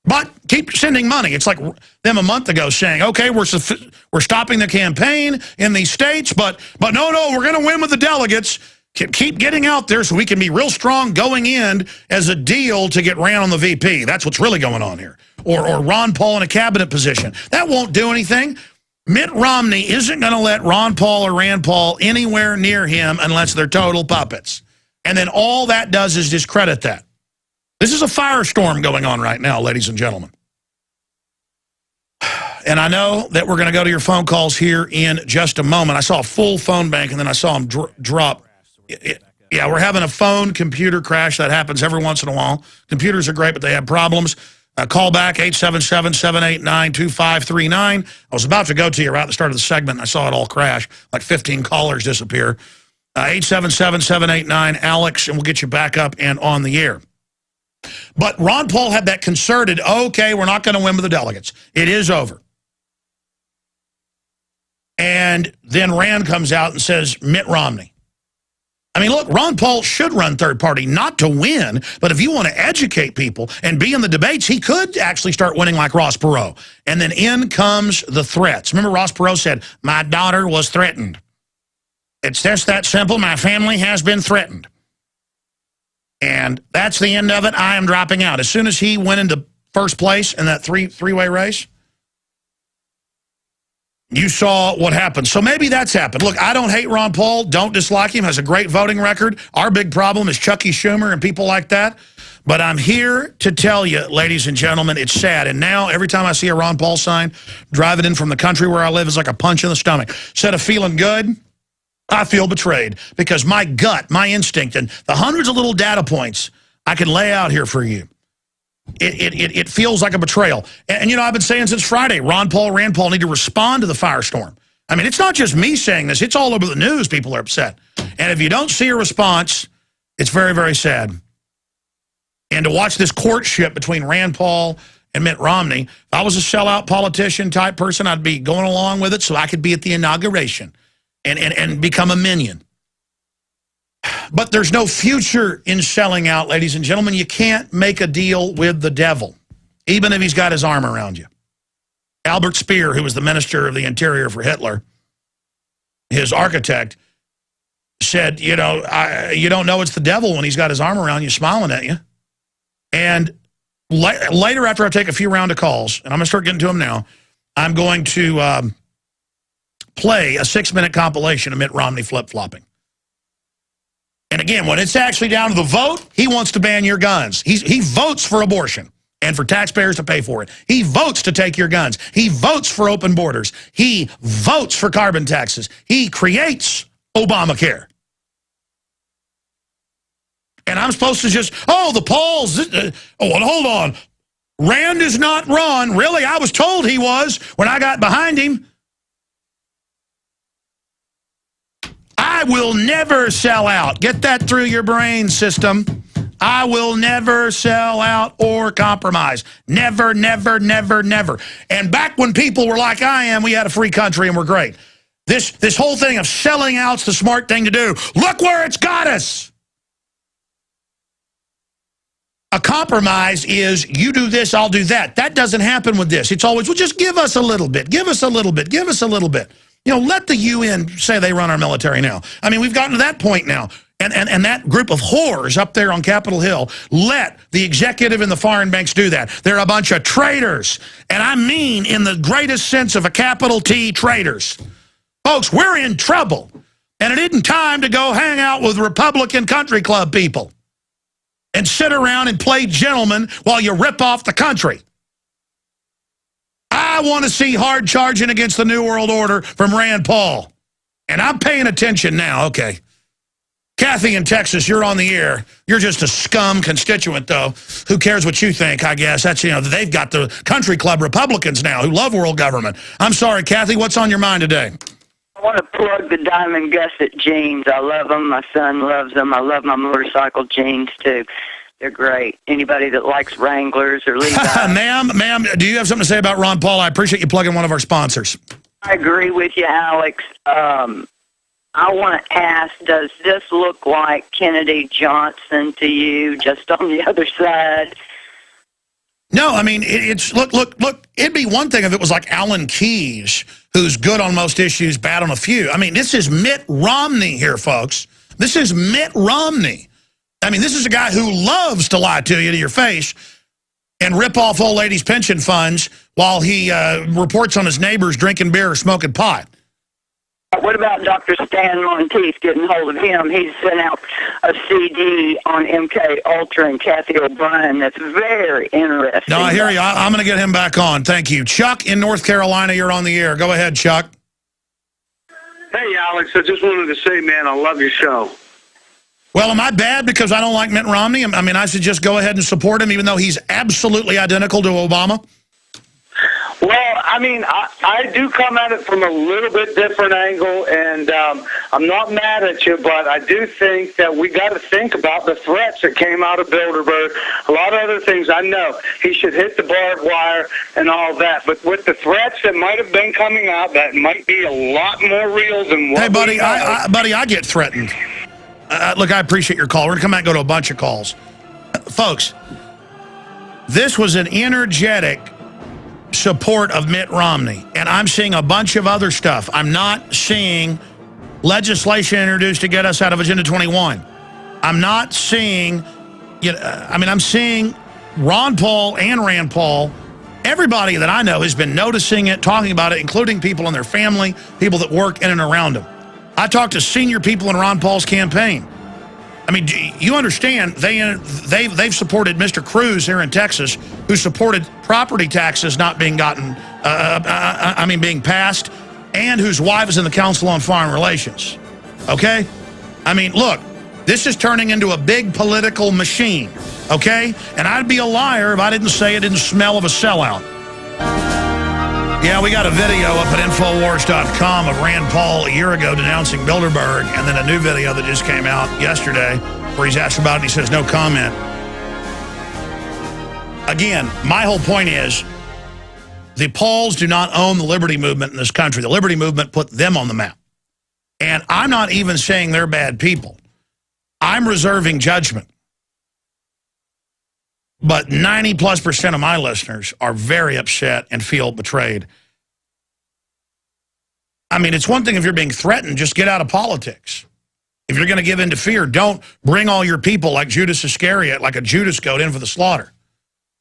But keep sending money. It's like them a month ago saying, okay, we're stopping the campaign in these states, but no, we're going to win with the delegates. Keep getting out there so we can be real strong going in as a deal to get ran on the VP. That's what's really going on here. or Ron Paul in a cabinet position. That won't do anything. Mitt Romney isn't going to let Ron Paul or Rand Paul anywhere near him unless they're total puppets. And then all that does is discredit that. This is a firestorm going on right now, ladies and gentlemen. And I know that we're going to go to your phone calls here in just a moment. I saw a full phone bank, and then I saw them drop. Yeah, we're having a phone-computer crash. That happens every once in a while. Computers are great, but they have problems. Call back, 877-789-2539. I was about to go to you right at the start of the segment, and I saw it all crash, like 15 callers disappear. 877-789-ALEX, and we'll get you back up and on the air. But Ron Paul had that concerted, okay, we're not going to win with the delegates. It is over. And then Rand comes out and says, Mitt Romney. I mean, look, Ron Paul should run third party, not to win, but if you want to educate people and be in the debates, he could actually start winning like Ross Perot. And then in comes the threats. Remember Ross Perot said, my daughter was threatened. It's just that simple. My family has been threatened. And that's the end of it. I am dropping out. As soon as he went into first place in that three-way race, you saw what happened. So maybe that's happened. Look, I don't hate Ron Paul. Don't dislike him. Has a great voting record. Our big problem is Chucky Schumer and people like that. But I'm here to tell you, ladies and gentlemen, it's sad. And now every time I see a Ron Paul sign, driving in from the country where I live is like a punch in the stomach. Instead of feeling good, I feel betrayed because my gut, my instinct, and the hundreds of little data points I can lay out here for you, it feels like a betrayal. And, you know, I've been saying since Friday, Ron Paul, Rand Paul need to respond to the firestorm. I mean, it's not just me saying this. It's all over the news. People are upset. And if you don't see a response, it's very, very sad. And to watch this courtship between Rand Paul and Mitt Romney, if I was a sellout politician type person, I'd be going along with it so I could be at the inauguration and become a minion. But there's no future in selling out, ladies and gentlemen. You can't make a deal with the devil, even if he's got his arm around you. Albert Speer, who was the Minister of the Interior for Hitler, his architect, said, you know, you don't know it's the devil when he's got his arm around you smiling at you. And later, after I take a few round of calls, and I'm going to start getting to them now, I'm going to play a 6-minute compilation of Mitt Romney flip-flopping. And again, when it's actually down to the vote, he wants to ban your guns. He votes for abortion and for taxpayers to pay for it. He votes to take your guns. He votes for open borders. He votes for carbon taxes. He creates Obamacare. And I'm supposed to just, oh, the Pauls, hold on. Rand is not Ron. Really, I was told he was when I got behind him. I will never sell out. Get that through your brain system. I will never sell out or compromise. Never, never, never, never. And back when people were like I am, we had a free country and we're great. This whole thing of selling out's the smart thing to do. Look where it's got us. A compromise is you do this, I'll do that. That doesn't happen with this. It's always, well, just give us a little bit, give us a little bit, give us a little bit. You know, let the UN say they run our military now. I mean, we've gotten to that point now. And that group of whores up there on Capitol Hill let the executive and the foreign banks do that. They're a bunch of traitors. And I mean in the greatest sense of a capital T, traitors. Folks, we're in trouble. And it isn't time to go hang out with Republican country club people and sit around and play gentlemen while you rip off the country. I want to see hard charging against the New World Order from Rand Paul. And I'm paying attention now. Okay. Kathy in Texas, you're on the air. You're just a scum constituent, though. Who cares what you think, I guess. That's, you know, they've got the country club Republicans now who love world government. I'm sorry, Kathy, what's on your mind today? I want to plug the Diamond Gusset jeans. I love them. My son loves them. I love my motorcycle jeans, too. They're great. Anybody that likes Wranglers or Levi's. Ma'am, do you have something to say about Ron Paul? I appreciate you plugging one of our sponsors. I agree with you, Alex. I want to ask, does this look like Kennedy Johnson to you, just on the other side? No, I mean, it's, look, it'd be one thing if it was like Alan Keyes, who's good on most issues, bad on a few. I mean, this is Mitt Romney here, folks. This is Mitt Romney. I mean, this is a guy who loves to lie to you to your face. and rip off old ladies' pension funds while he reports on his neighbors drinking beer or smoking pot. What about Dr. Stan Monteith? Getting hold of him. He's sent out a CD on MK Ultra and Kathy O'Brien that's very interesting. No, I hear you. I'm going to get him back on. Thank you. Chuck in North Carolina, you're on the air. Go ahead, Chuck. Hey, Alex, I just wanted to say, man, I love your show. Well, am I bad because I don't like Mitt Romney? I mean, I should just go ahead and support him even though he's absolutely identical to Obama? Well, I mean, I do come at it from a little bit different angle, and I'm not mad at you, but I do think that we got to think about the threats that came out of Bilderberg. A lot of other things. I know he should hit the barbed wire and all that, but with the threats that might have been coming out, that might be a lot more real than what. Hey, buddy, I get threatened. Look, I appreciate your call. We're going to come back and go to a bunch of calls. Folks, this was an energetic support of Mitt Romney, and I'm seeing a bunch of other stuff. I'm not seeing legislation introduced to get us out of Agenda 21. I'm not seeing, I'm seeing Ron Paul and Rand Paul. Everybody that I know has been noticing it, talking about it, including people in their family, people that work in and around them. I talked to senior people in Ron Paul's campaign. I mean, you understand, they've supported Mr. Cruz here in Texas, who supported property taxes not being being passed, and whose wife is in the Council on Foreign Relations. Okay? I mean, look, this is turning into a big political machine. Okay? And I'd be a liar if I didn't say it didn't smell of a sellout. Yeah, we got a video up at Infowars.com of Rand Paul a year ago denouncing Bilderberg, and then a new video that just came out yesterday where he's asked about it and he says no comment. Again, my whole point is the Pauls do not own the liberty movement in this country. The liberty movement put them on the map. And I'm not even saying they're bad people. I'm reserving judgment. But 90+% of my listeners are very upset and feel betrayed. I mean, it's one thing if you're being threatened, just get out of politics. If you're going to give in to fear, don't bring all your people like Judas Iscariot, like a Judas goat in for the slaughter.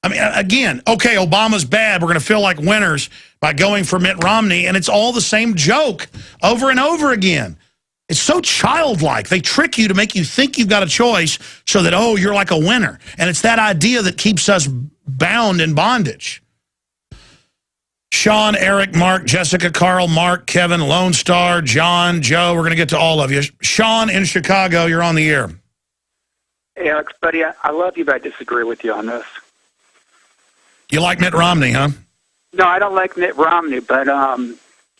I mean, again, okay, Obama's bad. We're going to feel like winners by going for Mitt Romney, and it's all the same joke over and over again. It's so childlike. They trick you to make you think you've got a choice so that, oh, you're like a winner. And it's that idea that keeps us bound in bondage. Sean, Eric, Mark, Jessica, Carl, Mark, Kevin, Lone Star, John, Joe, we're going to get to all of you. Sean in Chicago, you're on the air. Hey, Alex, buddy, I love you, but I disagree with you on this. You like Mitt Romney, huh? No, I don't like Mitt Romney, but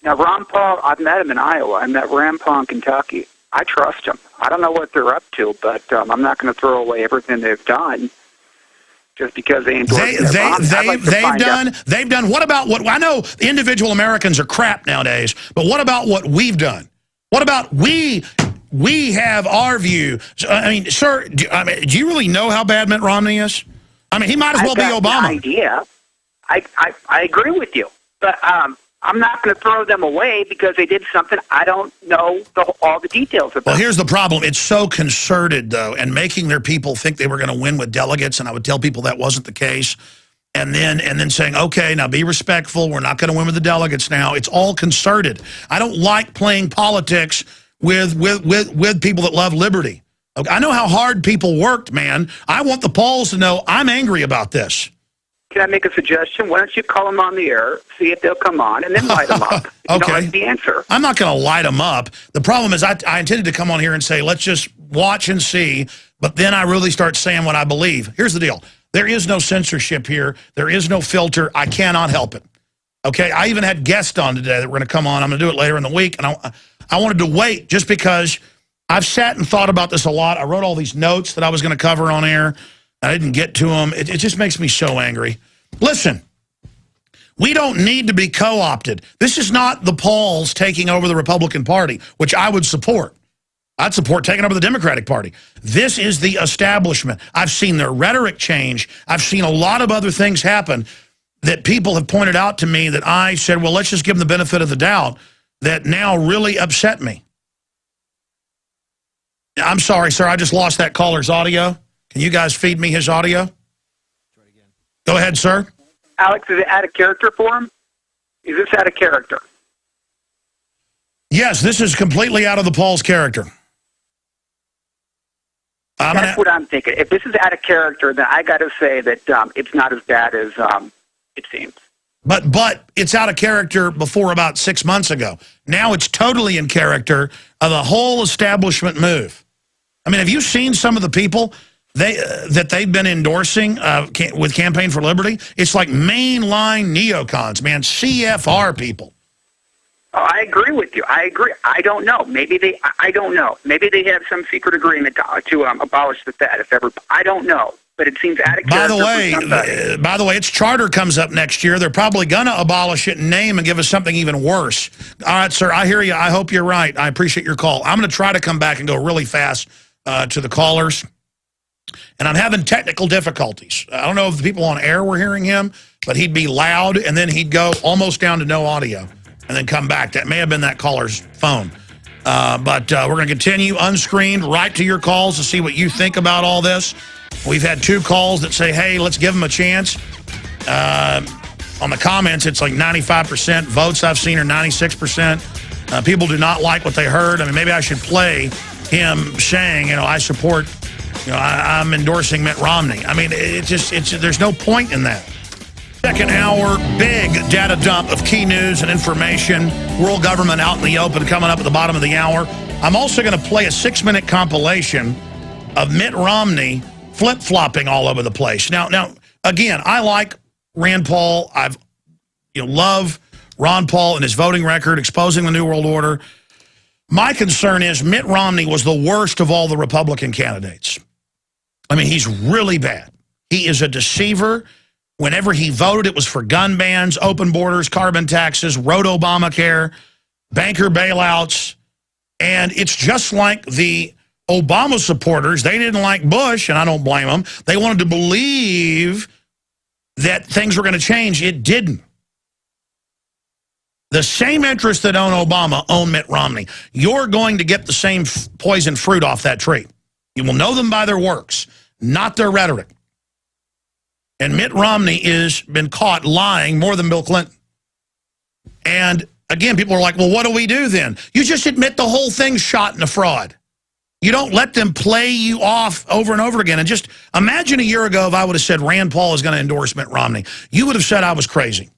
now, Ron Paul, I've met him in Iowa. I met Rand Paul in Kentucky. I trust him. I don't know what they're up to, but I'm not going to throw away everything they've done just because they endorse they've done. What about what I know? Individual Americans are crap nowadays, but what about what we've done? What about we have our view? I mean, sir, do you really know how bad Mitt Romney is? I mean, he might as well be Obama. Idea. I agree with you, but I'm not going to throw them away because they did something I don't know all the details about. Well, here's the problem. It's so concerted, though, and making their people think they were going to win with delegates, and I would tell people that wasn't the case, and then saying, okay, now be respectful. We're not going to win with the delegates now. It's all concerted. I don't like playing politics with people that love liberty. Okay, I know how hard people worked, man. I want the Pauls to know I'm angry about this. Can I make a suggestion? Why don't you call them on the air, see if they'll come on, and then light them up? Okay. That's the answer. I'm not going to light them up. The problem is I intended to come on here and say, let's just watch and see, but then I really start saying what I believe. Here's the deal. There is no censorship here. There is no filter. I cannot help it. Okay? I even had guests on today that were going to come on. I'm going to do it later in the week, and I wanted to wait just because I've sat and thought about this a lot. I wrote all these notes that I was going to cover on air. I didn't get to them. It just makes me so angry. Listen, we don't need to be co-opted. This is not the Pauls taking over the Republican Party, which I would support. I'd support taking over the Democratic Party. This is the establishment. I've seen their rhetoric change. I've seen a lot of other things happen that people have pointed out to me that I said, well, let's just give them the benefit of the doubt, that now really upset me. I'm sorry, sir. I just lost that caller's audio. Can you guys feed me his audio? Go ahead, sir. Alex, is it out of character for him? Is this out of character? Yes, this is completely out of the Paul's character. That's what I'm thinking. If this is out of character, then I got to say that it's not as bad as it seems. But it's out of character before about 6 months ago. Now it's totally in character of the whole establishment move. I mean, have you seen some of the people that they've been endorsing with Campaign for Liberty? It's like mainline neocons, man, CFR people. Oh, I agree with you. I agree. I don't know. I don't know. Maybe they have some secret agreement to abolish the Fed. I don't know. But it seems out of character. By the way, its charter comes up next year. They're probably going to abolish it in name and give us something even worse. All right, sir, I hear you. I hope you're right. I appreciate your call. I'm going to try to come back and go really fast to the callers. And I'm having technical difficulties. I don't know if the people on air were hearing him, but he'd be loud, and then he'd go almost down to no audio and then come back. That may have been that caller's phone. But we're going to continue unscreened right to your calls to see what you think about all this. We've had 2 calls that say, hey, let's give them a chance. On the comments, it's like 95%. Votes I've seen are 96%. People do not like what they heard. I mean, maybe I should play him saying, I support, I'm endorsing Mitt Romney. I mean, there's no point in that. Second hour, big data dump of key news and information. World government out in the open coming up at the bottom of the hour. I'm also going to play a 6-minute compilation of Mitt Romney flip-flopping all over the place. Now, again, I like Rand Paul. I've love Ron Paul and his voting record, exposing the New World Order. My concern is Mitt Romney was the worst of all the Republican candidates. I mean, he's really bad. He is a deceiver. Whenever he voted, it was for gun bans, open borders, carbon taxes, wrote Obamacare, banker bailouts. And it's just like the Obama supporters. They didn't like Bush, and I don't blame them. They wanted to believe that things were going to change. It didn't. The same interests that own Obama own Mitt Romney. You're going to get the same poison fruit off that tree. You will know them by their works, not their rhetoric. And Mitt Romney has been caught lying more than Bill Clinton. And again, people are like, well, what do we do then? You just admit the whole thing's shot and a fraud. You don't let them play you off over and over again. And just imagine a year ago if I would have said Rand Paul is going to endorse Mitt Romney. You would have said I was crazy.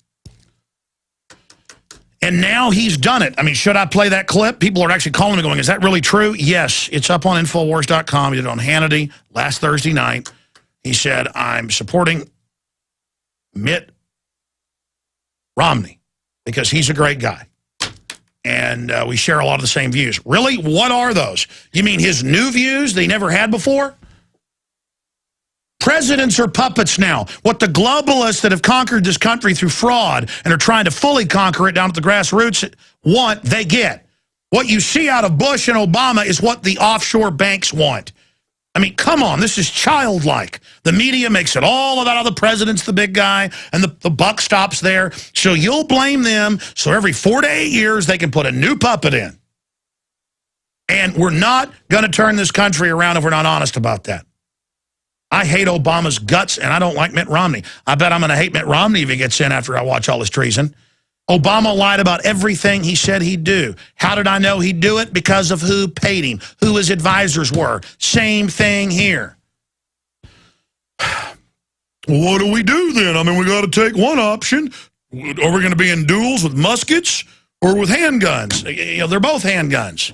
And now he's done it. I mean, should I play that clip? People are actually calling me going, is that really true? Yes, it's up on Infowars.com. He did it on Hannity last Thursday night. He said, I'm supporting Mitt Romney because he's a great guy. And we share a lot of the same views. Really? What are those? You mean his new views that he never had before? Presidents are puppets now. What the globalists that have conquered this country through fraud and are trying to fully conquer it down at the grassroots want, they get. What you see out of Bush and Obama is what the offshore banks want. I mean, come on, this is childlike. The media makes it all about how the president's the big guy and the buck stops there. So you'll blame them so every 4 to 8 years they can put a new puppet in. And we're not going to turn this country around if we're not honest about that. I hate Obama's guts, and I don't like Mitt Romney. I bet I'm going to hate Mitt Romney if he gets in after I watch all his treason. Obama lied about everything he said he'd do. How did I know he'd do it? Because of who paid him, who his advisors were. Same thing here. What do we do then? I mean, we got to take one option. Are we going to be in duels with muskets or with handguns? They're both handguns.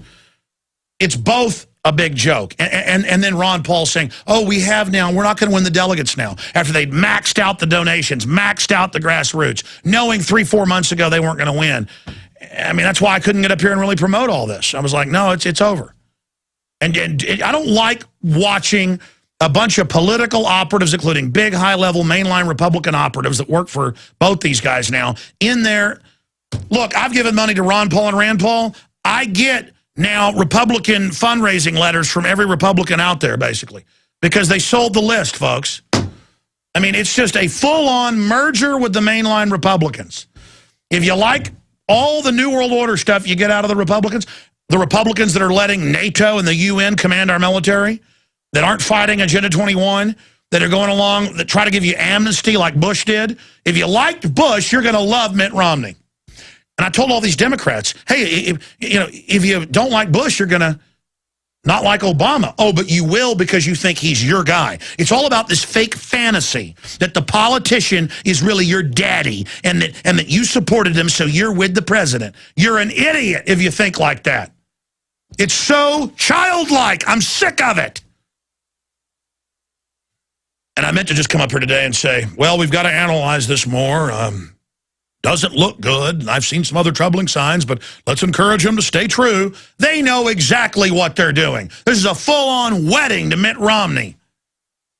It's both a big joke. And then Ron Paul saying, oh, we have now, we're not going to win the delegates now. After they'd maxed out the donations, maxed out the grassroots, knowing 3-4 months ago they weren't going to win. I mean, that's why I couldn't get up here and really promote all this. I was like, no, it's over. And I don't like watching a bunch of political operatives, including big, high-level, mainline Republican operatives that work for both these guys now, in there. Look, I've given money to Ron Paul and Rand Paul. I get now Republican fundraising letters from every Republican out there, basically, because they sold the list, folks. I mean, it's just a full-on merger with the mainline Republicans. If you like all the New World Order stuff you get out of the Republicans that are letting NATO and the UN command our military, that aren't fighting Agenda 21, that are going along that try to give you amnesty like Bush did. If you liked Bush, you're going to love Mitt Romney. And I told all these Democrats, hey, if you don't like Bush, you're going to not like Obama. Oh, but you will because you think he's your guy. It's all about this fake fantasy that the politician is really your daddy and that you supported him, so you're with the president. You're an idiot if you think like that. It's so childlike. I'm sick of it. And I meant to just come up here today and say, well, we've got to analyze this more. Doesn't look good. I've seen some other troubling signs, but let's encourage them to stay true. They know exactly what they're doing. This is a full-on wedding to Mitt Romney.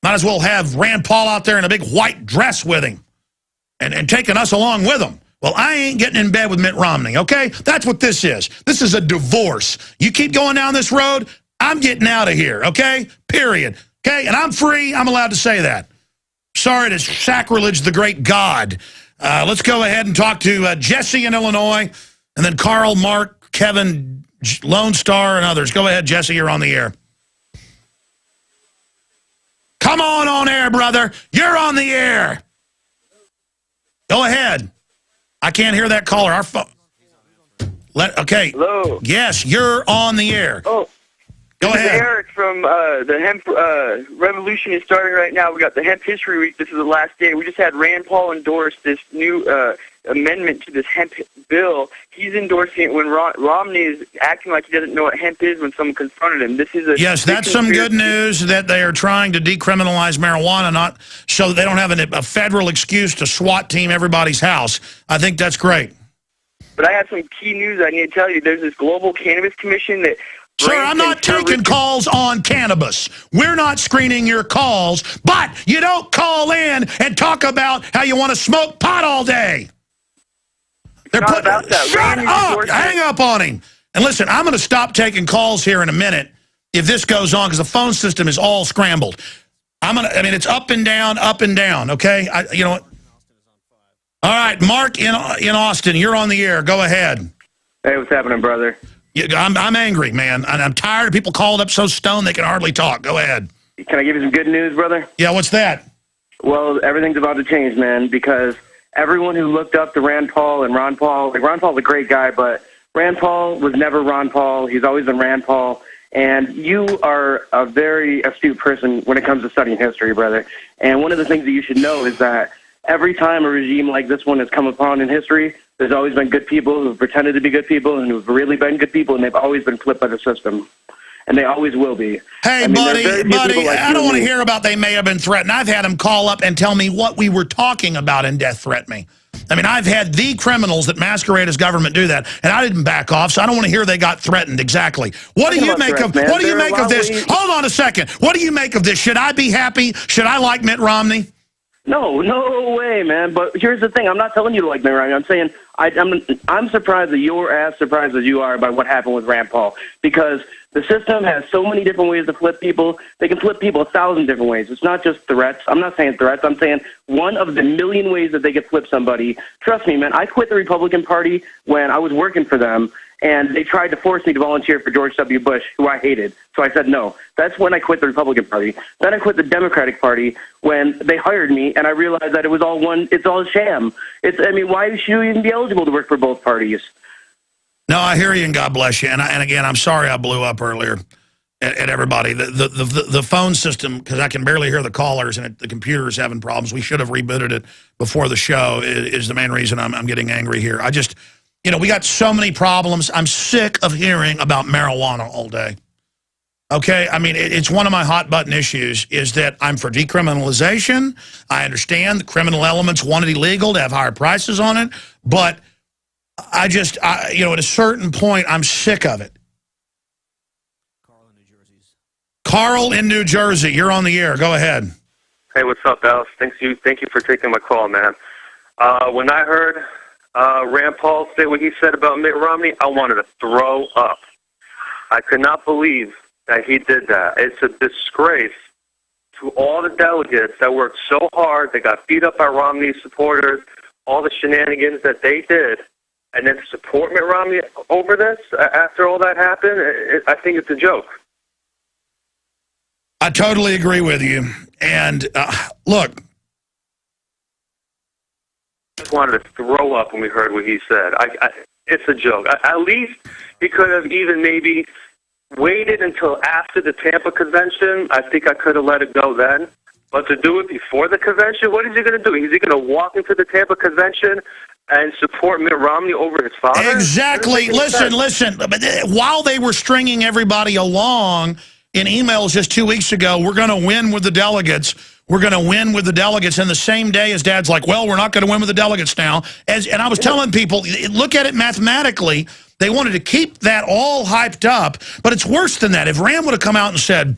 Might as well have Rand Paul out there in a big white dress with him and taking us along with him. Well, I ain't getting in bed with Mitt Romney, okay? That's what this is. This is a divorce. You keep going down this road, I'm getting out of here, okay? Period. Okay, and I'm free. I'm allowed to say that. Sorry to sacrilege the great God. Let's go ahead and talk to Jesse in Illinois, and then Carl, Mark, Kevin, Lone Star, and others. Go ahead, Jesse. You're on the air. Come on air, brother. You're on the air. Go ahead. I can't hear that caller. Our phone. Okay. Hello. Yes, you're on the air. Oh. Go This ahead. is Eric from the hemp revolution is starting right now. We got the Hemp History Week. This is the last day. We just had Rand Paul endorse this new amendment to this hemp bill. He's endorsing it when Romney is acting like he doesn't know what hemp is when someone confronted him. This is a yes, that's some good news that they are trying to decriminalize marijuana, not so that they don't have a federal excuse to SWAT team everybody's house. I think that's great. But I have some key news I need to tell you. There's this Global Cannabis Commission that... Sir, I'm not taking calls on cannabis. We're not screening your calls, but you don't call in and talk about how you want to smoke pot all day. They're not about that. Shut up! Hang up on him. And listen, I'm going to stop taking calls here in a minute if this goes on because the phone system is all scrambled. I mean, it's up and down, okay? You know what? All right, Mark in Austin, you're on the air. Go ahead. Hey, what's happening, brother? I'm angry, man. And I'm tired of people calling up so stoned they can hardly talk. Go ahead. Can I give you some good news, brother? Yeah, what's that? Well, everything's about to change, man, because everyone who looked up to Rand Paul and Ron Paul, like Ron Paul's a great guy, but Rand Paul was never Ron Paul. He's always been Rand Paul. And you are a very astute person when it comes to studying history, brother. And one of the things that you should know is that every time a regime like this one has come upon in history, there's always been good people who've pretended to be good people and who've really been good people, and they've always been flipped by the system. And they always will be. Hey, buddy, I don't want to hear about they may have been threatened. I've had them call up and tell me what we were talking about and death threat me. I mean, I've had the criminals that masquerade as government do that, and I didn't back off, so I don't want to hear they got threatened. Exactly. What do you make of this? Hold on a second. What do you make of this? Should I be happy? Should I like Mitt Romney? No way, man. But here's the thing. I'm not telling you to like Mitt Romney. I'm saying I'm surprised that you're as surprised as you are by what happened with Rand Paul, because the system has so many different ways to flip people. They can flip people 1,000 different ways. It's not just threats. I'm not saying threats. I'm saying one of the million ways that they could flip somebody. Trust me, man. I quit the Republican Party when I was working for them, and they tried to force me to volunteer for George W. Bush, who I hated. So I said no. That's when I quit the Republican Party. Then I quit the Democratic Party when they hired me, and I realized that it was all one. It's all a sham. Why should you even be eligible to work for both parties? No, I hear you, and God bless you. And again, I'm sorry I blew up earlier at everybody. The phone system, because I can barely hear the callers, and the computer's having problems. We should have rebooted it before the show is the main reason I'm getting angry here. We got so many problems. I'm sick of hearing about marijuana all day. Okay? I mean, it's one of my hot-button issues is that I'm for decriminalization. I understand the criminal elements want it illegal to have higher prices on it, but at a certain point, I'm sick of it. Carl in New Jersey, you're on the air. Go ahead. Hey, what's up, Alice? Thank you for taking my call, man. When I heard Rand Paul say what he said about Mitt Romney, I wanted to throw up. I could not believe that he did that. It's a disgrace to all the delegates that worked so hard, they got beat up by Romney's supporters, all the shenanigans that they did, and then to support Mitt Romney over this after all that happened, I think it's a joke. I totally agree with you. And look, I just wanted to throw up when we heard what he said. It's a joke. At least he could have even maybe waited until after the Tampa convention. I think I could have let it go then. But to do it before the convention, what is he going to do? Is he going to walk into the Tampa convention and support Mitt Romney over his father? Exactly. Listen. While they were stringing everybody along in emails just 2 weeks ago, we're going to win with the delegates. We're going to win with the delegates. And the same day his dad's like, well, we're not going to win with the delegates now. And I was telling people, look at it mathematically. They wanted to keep that all hyped up. But it's worse than that. If Rand would have come out and said,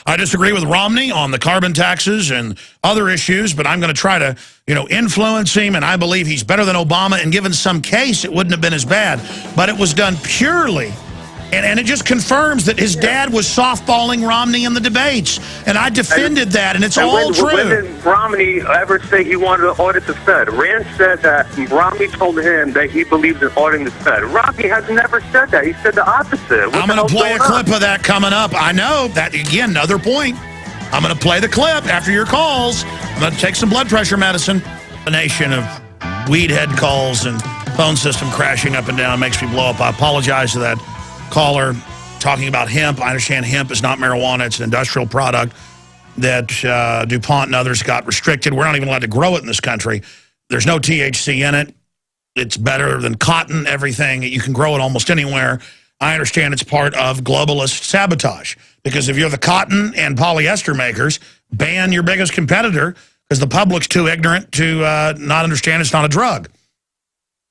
I disagree with Romney on the carbon taxes and other issues, but I'm going to try to, influence him, and I believe he's better than Obama, and given some case, it wouldn't have been as bad. But it was done purely, and it just confirms that his dad was softballing Romney in the debates, and I defended that, and it's all true. When did Romney ever say he wanted to audit the Fed? Rand said that Romney told him that he believes in auditing the Fed. Romney has never said that. He said the opposite. I'm going to play a clip of that coming up. I know that, again, another point. I'm going to play the clip after your calls. I'm going to take some blood pressure medicine. A nation of weed head calls and phone system crashing up and down makes me blow up. I apologize to that caller talking about hemp. I understand hemp is not marijuana. It's an industrial product that DuPont and others got restricted. We're not even allowed to grow it in this country. There's no THC in it. It's better than cotton, everything. You can grow it almost anywhere. I understand it's part of globalist sabotage, because if you're the cotton and polyester makers, ban your biggest competitor because the public's too ignorant to not understand it's not a drug.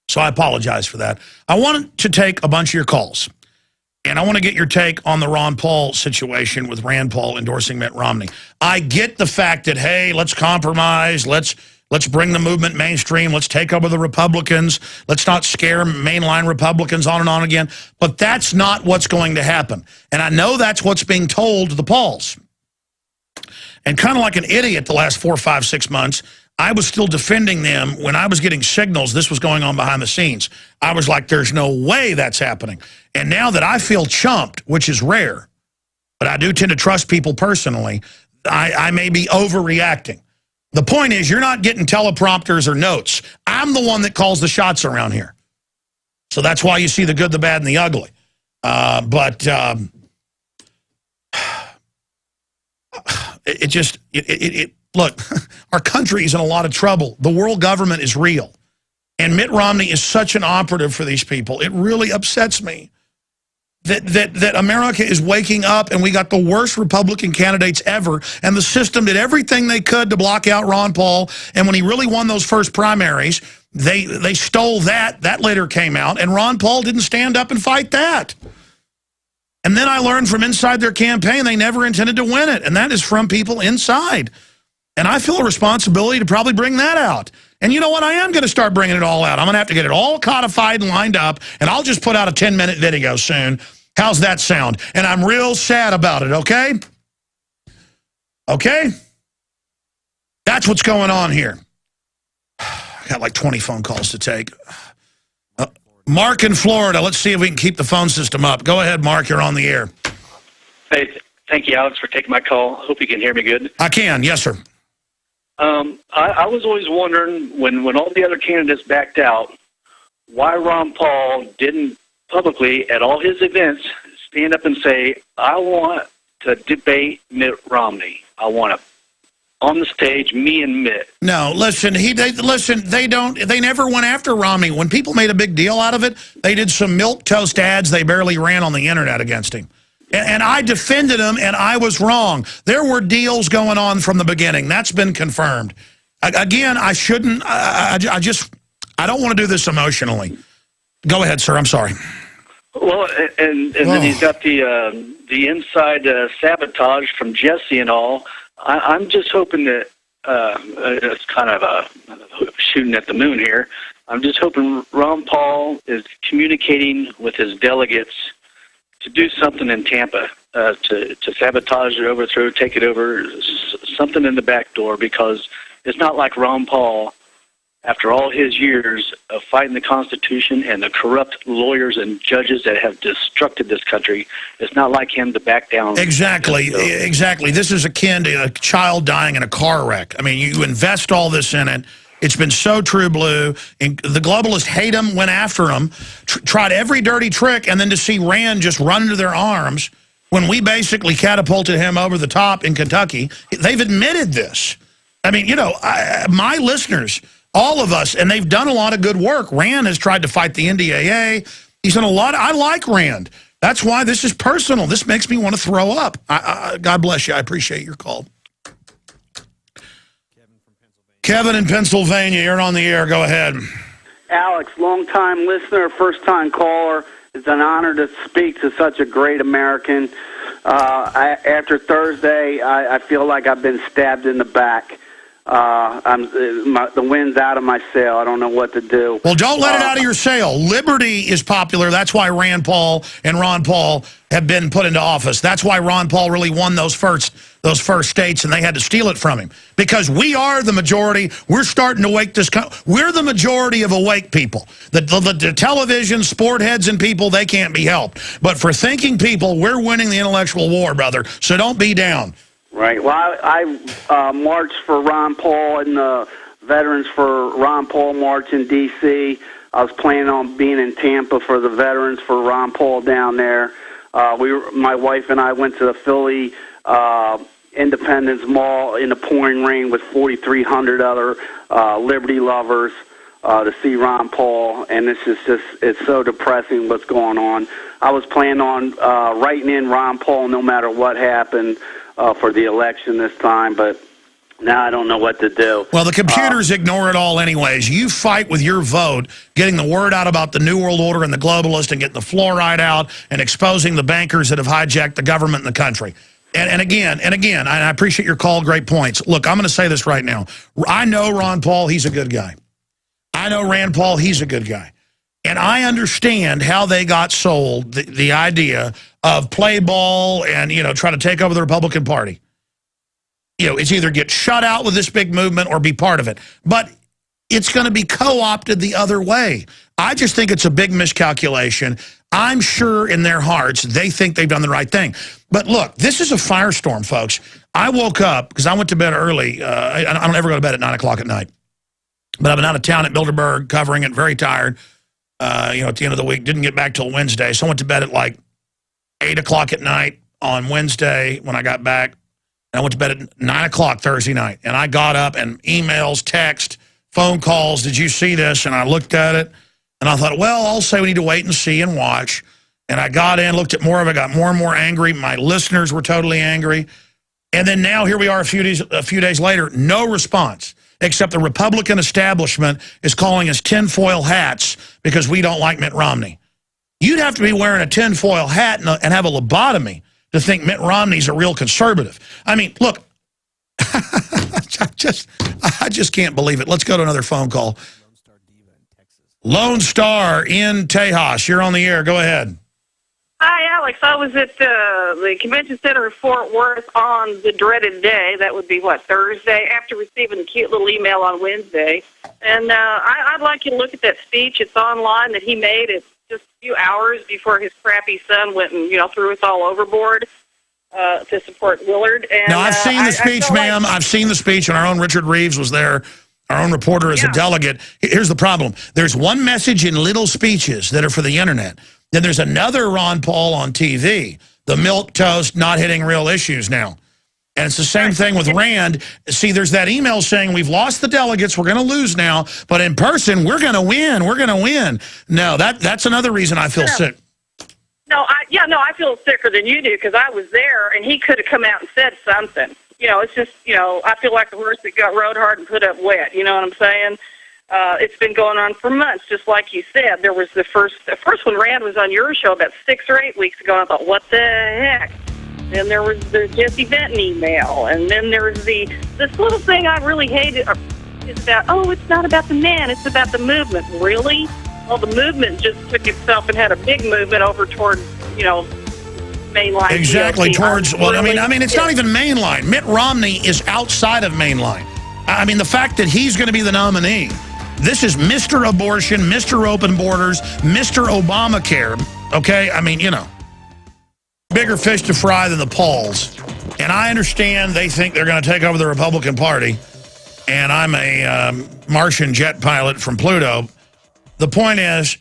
So I apologize for that. I wanted to take a bunch of your calls, and I want to get your take on the Ron Paul situation with Rand Paul endorsing Mitt Romney. I get the fact that, hey, let's compromise, let's bring the movement mainstream. Let's take over the Republicans. Let's not scare mainline Republicans on and on again. But that's not what's going to happen. And I know that's what's being told to the Pauls. And kind of like an idiot the last 4, 5, 6 months, I was still defending them when I was getting signals this was going on behind the scenes. I was like, there's no way that's happening. And now that I feel chumped, which is rare, but I do tend to trust people personally, I may be overreacting. The point is, you're not getting teleprompters or notes. I'm the one that calls the shots around here. So that's why you see the good, the bad, and the ugly. Look, our country is in a lot of trouble. The world government is real. And Mitt Romney is such an operative for these people. It really upsets me that America is waking up and we got the worst Republican candidates ever, and the system did everything they could to block out Ron Paul, and when he really won those first primaries, they stole that. That later came out, and Ron Paul didn't stand up and fight that. And then I learned from inside their campaign they never intended to win it, and that is from people inside. And I feel a responsibility to probably bring that out. And you know what? I am going to start bringing it all out. I'm going to have to get it all codified and lined up, and I'll just put out a 10-minute video soon. How's that sound? And I'm real sad about it, okay? Okay? That's what's going on here. I got like 20 phone calls to take. Mark in Florida, let's see if we can keep the phone system up. Go ahead, Mark, you're on the air. Hey, thank you, Alex, for taking my call. Hope you can hear me good. I can, yes, sir. I was always wondering, when all the other candidates backed out, why Ron Paul didn't publicly, at all his events, stand up and say, I want to debate Mitt Romney. I want to, on the stage, me and Mitt. No, listen, they never went after Romney. When people made a big deal out of it, they did some milquetoast ads they barely ran on the internet against him. And I defended him, and I was wrong. There were deals going on from the beginning. That's been confirmed. Again, I shouldn't, I don't want to do this emotionally. Go ahead, sir, I'm sorry. Well, and then he's got the inside sabotage from Jesse and all. I'm just hoping that it's kind of a shooting at the moon here. I'm just hoping Ron Paul is communicating with his delegates to do something in Tampa, to sabotage it, overthrow, take it over, something in the back door, because it's not like Ron Paul after all his years of fighting the Constitution and the corrupt lawyers and judges that have destructed this country, it's not like him to back down. Exactly, exactly. This is akin to a child dying in a car wreck. I mean, you invest all this in it. It's been so true blue. And the globalists hate him, went after him, tried every dirty trick, and then to see Rand just run into their arms when we basically catapulted him over the top in Kentucky. They've admitted this. I mean, you know, my listeners, all of us, and they've done a lot of good work. Rand has tried to fight the NDAA. He's done a lot. I like Rand. That's why this is personal. This makes me want to throw up. God bless you. I appreciate your call. Kevin in Pennsylvania, you're on the air. Go ahead. Alex, long-time listener, first-time caller. It's an honor to speak to such a great American. After Thursday, I feel like I've been stabbed in the back. The wind's out of my sail. I don't know what to do. Well, don't let it out of your sail. Liberty is popular. That's why Rand Paul and Ron Paul have been put into office. That's why Ron Paul really won those first states, and they had to steal it from him. Because we are the majority. We're starting to wake this country. We're the majority of awake people. The television, sport heads, and people, they can't be helped. But for thinking people, we're winning the intellectual war, brother. So don't be down. Right. Well, I marched for Ron Paul and the Veterans for Ron Paul March in D.C. I was planning on being in Tampa for the Veterans for Ron Paul down there. My wife and I went to the Philly Independence Mall in the pouring rain with 4,300 other Liberty lovers to see Ron Paul, and it's so depressing what's going on. I was planning on writing in Ron Paul no matter what happened for the election this time, but now I don't know what to do. Well, the computers ignore it all anyways. You fight with your vote, getting the word out about the New World Order and the globalists and getting the fluoride out and exposing the bankers that have hijacked the government and the country. And again, I appreciate your call, great points. Look, I'm going to say this right now. I know Ron Paul, he's a good guy. I know Rand Paul, he's a good guy. And I understand how they got sold the idea of play ball and, you know, try to take over the Republican Party. You know, it's either get shut out with this big movement or be part of it. But it's going to be co-opted the other way. I just think it's a big miscalculation. I'm sure in their hearts they think they've done the right thing. But look, this is a firestorm, folks. I woke up because I went to bed early. I don't ever go to bed at 9 o'clock at night. But I've been out of town at Bilderberg covering it, very tired. You know, at the end of the week, didn't get back till Wednesday. So I went to bed at like 8 o'clock at night on Wednesday when I got back. And I went to bed at 9 o'clock Thursday night. And I got up and emails, text, phone calls. Did you see this? And I looked at it. And I thought, well, I'll say we need to wait and see and watch. And I got in, looked at more of it, got more and more angry. My listeners were totally angry. And then now here we are a few days later, no response, except the Republican establishment is calling us tinfoil hats because we don't like Mitt Romney. You'd have to be wearing a tinfoil hat and have a lobotomy to think Mitt Romney's a real conservative. I mean, look, I just can't believe it. Let's go to another phone call. Lone Star in Tejas, you're on the air. Go ahead. Hi, Alex. I was at the Convention Center in Fort Worth on the dreaded day. That would be, Thursday, after receiving a cute little email on Wednesday. And I'd like you to look at that speech. It's online that he made. It's just a few hours before his crappy son went and, threw us all overboard to support Willard. And, no, I've seen the speech, ma'am. I've seen the speech, and our own Richard Reeves was there. Our own reporter is a delegate. Here's the problem. There's one message in little speeches that are for the internet. Then there's another Ron Paul on TV, the milquetoast, not hitting real issues now. And it's the same thing with Rand. See, there's that email saying we've lost the delegates, we're going to lose now, but in person, we're going to win, we're going to win. No, that's another reason I feel sick. No, I feel sicker than you do because I was there, and he could have come out and said something. It's just, I feel like the horse that got rode hard and put up wet. You know what I'm saying? It's been going on for months, just like you said. There was the first one, Rand was on your show about 6 or 8 weeks ago, and I thought, what the heck? Then there was the Jesse Benton email, and then there was this little thing I really hated. It's about, it's not about the man, it's about the movement. Really? Well, the movement just took itself and had a big movement over toward, mainline. Exactly, GOP. towards, I mean, it's not even mainline. Mitt Romney is outside of mainline. I mean, the fact that he's going to be the nominee This is Mr. Abortion, Mr. Open Borders, Mr. Obamacare, okay? I mean, you know, bigger fish to fry than the Pauls. And I understand they think they're going to take over the Republican Party, and I'm a Martian jet pilot from Pluto. The point is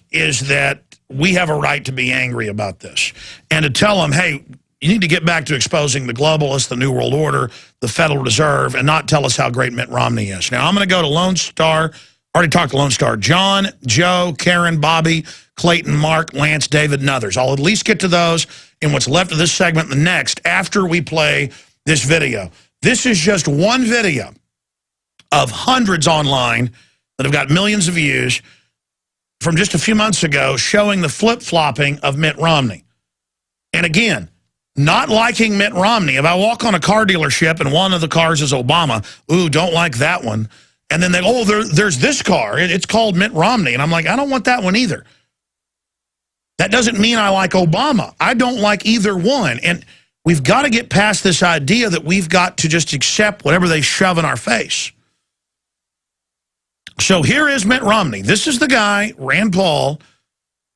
that we have a right to be angry about this and to tell them, hey, you need to get back to exposing the globalists, the New World Order, the Federal Reserve, and not tell us how great Mitt Romney is. Now, I'm going to go to Lone Star. Already talked to Lone Star. John, Joe, Karen, Bobby, Clayton, Mark, Lance, David, and others. I'll at least get to those in what's left of this segment, the next, after we play this video. This is just one video of hundreds online that have got millions of views from just a few months ago showing the flip-flopping of Mitt Romney. And again, not liking Mitt Romney. If I walk on a car dealership and one of the cars is Obama, ooh, don't like that one. And then they, oh, there's this car. It's called Mitt Romney. And I'm like, I don't want that one either. That doesn't mean I like Obama. I don't like either one. And we've got to get past this idea that we've got to just accept whatever they shove in our face. So here is Mitt Romney. This is the guy, Rand Paul,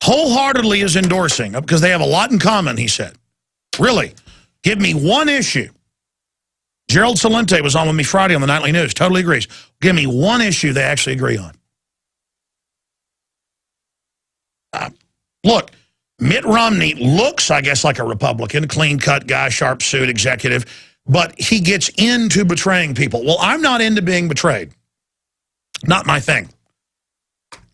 wholeheartedly is endorsing, because they have a lot in common, he said. Really, give me one issue. Gerald Celente was on with me Friday on the Nightly News. Totally agrees. Give me one issue they actually agree on. Look, Mitt Romney looks, I guess, like a Republican, clean-cut guy, sharp suit executive, but he gets into betraying people. Well, I'm not into being betrayed. Not my thing.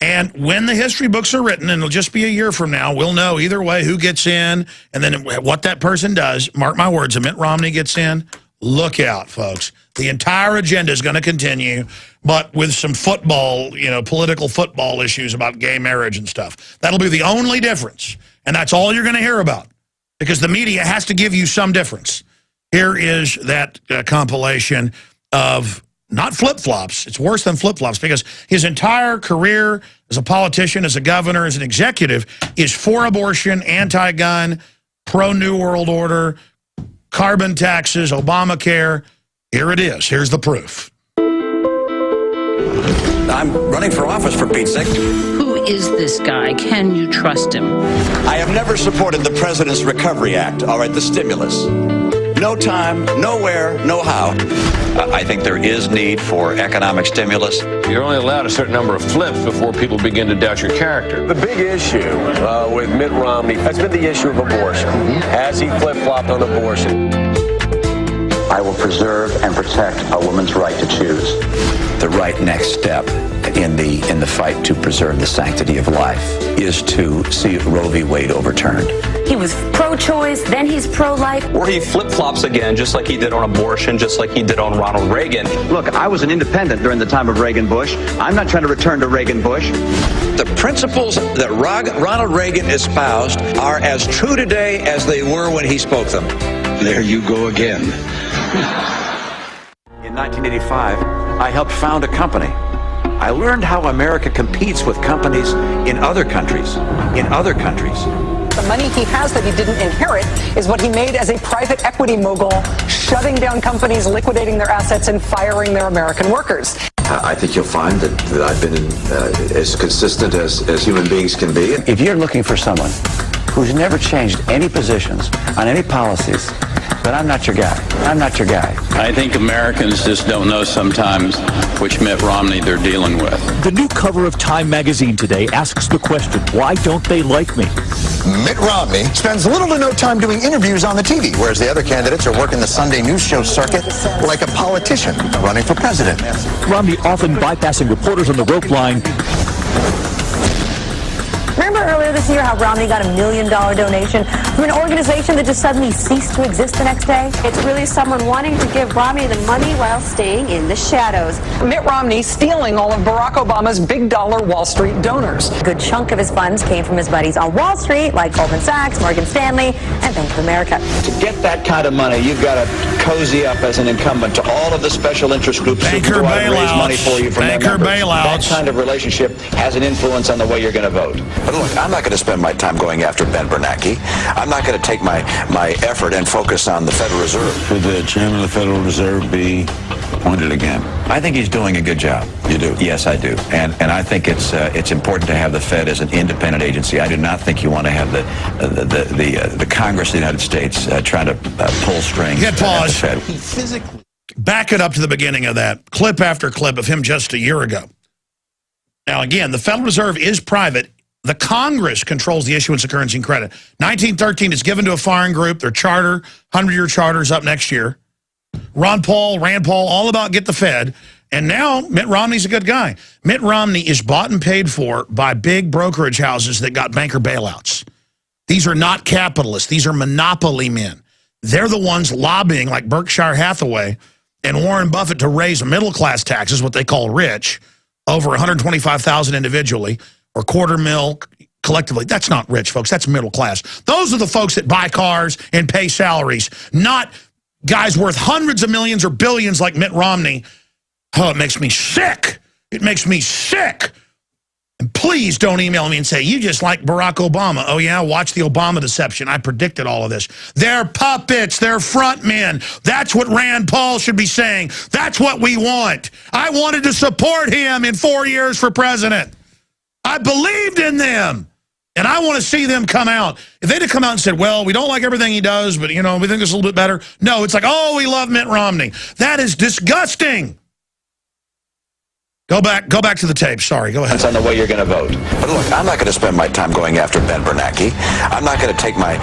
And when the history books are written, and it'll just be a year from now, we'll know either way who gets in and then what that person does. Mark my words, if Mitt Romney gets in, look out, folks. The entire agenda is going to continue, but with some football, you know, political football issues about gay marriage and stuff. That'll be the only difference, and that's all you're going to hear about, because the media has to give you some difference. Here is that compilation of not flip-flops. It's worse than flip-flops, because his entire career as a politician, as a governor, as an executive, is for abortion, anti-gun, pro-New World Order, carbon taxes, Obamacare. Here it is. Here's the proof. I'm running for office, for Pete's sake. Who is this guy? Can you trust him? I have never supported the President's Recovery Act, all right, the stimulus. No time, nowhere, no how. I think there is need for economic stimulus. You're only allowed a certain number of flips before people begin to doubt your character. The big issue with Mitt Romney has been the issue of abortion. Has he flip-flopped on abortion? I will preserve and protect a woman's right to choose. The right next step in the fight to preserve the sanctity of life is to see Roe v. Wade overturned. He was pro-choice, then he's pro-life. Or he flip-flops again, just like he did on abortion, just like he did on Ronald Reagan. Look, I was an independent during the time of Reagan-Bush. I'm not trying to return to Reagan-Bush. The principles that Ronald Reagan espoused are as true today as they were when he spoke them. There you go again. In 1985, I helped found a company. I learned how America competes with companies in other countries. The money he has that he didn't inherit is what he made as a private equity mogul, shutting down companies, liquidating their assets, and firing their American workers. I think you'll find that I've been as consistent as human beings can be. If you're looking for someone who's never changed any positions on any policies, then I'm not your guy. I'm not your guy. I think Americans just don't know sometimes which Mitt Romney they're dealing with. The new cover of Time magazine today asks the question, why don't they like me? Mitt Romney spends little to no time doing interviews on the TV, whereas the other candidates are working the Sunday news show circuit like a politician running for president. Romney often bypassing reporters on the rope line. Remember earlier this year how Romney got $1 million donation from an organization that just suddenly ceased to exist the next day? It's really someone wanting to give Romney the money while staying in the shadows. Mitt Romney stealing all of Barack Obama's big dollar Wall Street donors. A good chunk of his funds came from his buddies on Wall Street, like Goldman Sachs, Morgan Stanley, and Bank of America. To get that kind of money, you've got to cozy up as an incumbent to all of the special interest groups who go out and raise money for you from their members. That kind of relationship has an influence on the way you're going to vote. But look, look, I'm not going to spend my time going after Ben Bernanke. I'm not going to take my effort and focus on the Federal Reserve. Should the chairman of the Federal Reserve be appointed again? I think he's doing a good job. You do? Yes, I do. And I think it's important to have the Fed as an independent agency. I do not think you want to have the Congress of the United States trying to pull strings. Hit pause. At the Fed. He physically... Back it up to the beginning of that, clip after clip of him just a year ago. Now, again, the Federal Reserve is private. The Congress controls the issuance of currency and credit. 1913 is given to a foreign group. Their charter, 100-year charter, is up next year. Rand Paul, all about get the Fed. And now Mitt Romney's a good guy. Mitt Romney is bought and paid for by big brokerage houses that got banker bailouts. These are not capitalists. These are monopoly men. They're the ones lobbying, like Berkshire Hathaway and Warren Buffett, to raise middle-class taxes, what they call rich, over $125,000 individually, or $250,000 collectively. That's not rich, folks. That's middle class. Those are the folks that buy cars and pay salaries, not guys worth hundreds of millions or billions like Mitt Romney. Oh, it makes me sick. It makes me sick. And please don't email me and say, you just like Barack Obama. Oh, yeah, watch the Obama deception. I predicted all of this. They're puppets. They're front men. That's what Rand Paul should be saying. That's what we want. I wanted to support him in 4 years for president. I believed in them. And I want to see them come out. If they'd have come out and said, well, we don't like everything he does, but, you know, we think it's a little bit better. No, it's like, oh, we love Mitt Romney. That is disgusting. Go back to the tape. Sorry, go ahead. That's on the way you're going to vote. But look, I'm not going to spend my time going after Ben Bernanke. I'm not going to take my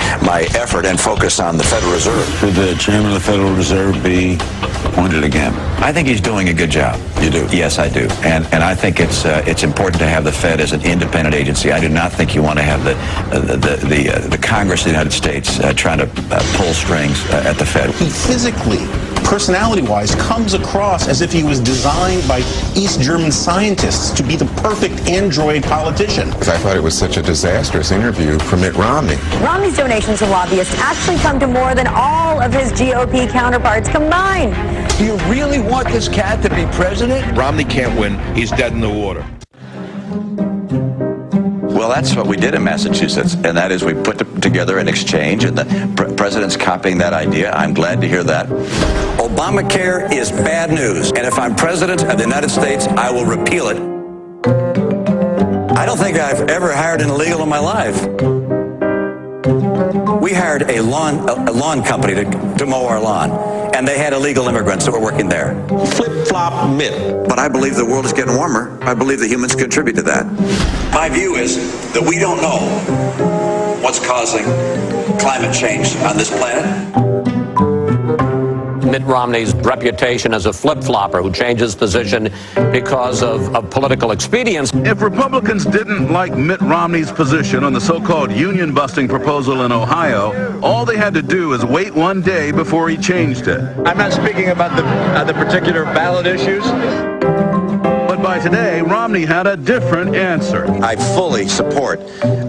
effort and focus on the Federal Reserve. Should the chairman of the Federal Reserve be appointed again? I think he's doing a good job. You do? Yes, I do. And I think it's important to have the Fed as an independent agency. I do not think you want to have the Congress of the United States trying to pull strings at the Fed. He physically, personality-wise, comes across as if he was designed by East German scientists to be the perfect android politician. I thought it was such a disastrous interview for Mitt Romney. Romney's donations to lobbyists actually come to more than all of his GOP counterparts combined. Do you really want this cat to be president? Romney can't win. He's dead in the water. Well, that's what we did in Massachusetts, and that is we put together an exchange, and the president's copying that idea. I'm glad to hear that. Obamacare is bad news, and if I'm president of the United States, I will repeal it. I don't think I've ever hired an illegal in my life. We hired a lawn company to mow our lawn. And they had illegal immigrants that were working there. Flip-flop Mitt. But I believe the world is getting warmer. I believe that humans contribute to that. My view is that we don't know what's causing climate change on this planet. Mitt Romney's reputation as a flip-flopper who changes position because of political expedience. If Republicans didn't like Mitt Romney's position on the so-called union-busting proposal in Ohio, all they had to do is wait one day before he changed it. I'm not speaking about the particular ballot issues. But by today, Romney had a different answer. I fully support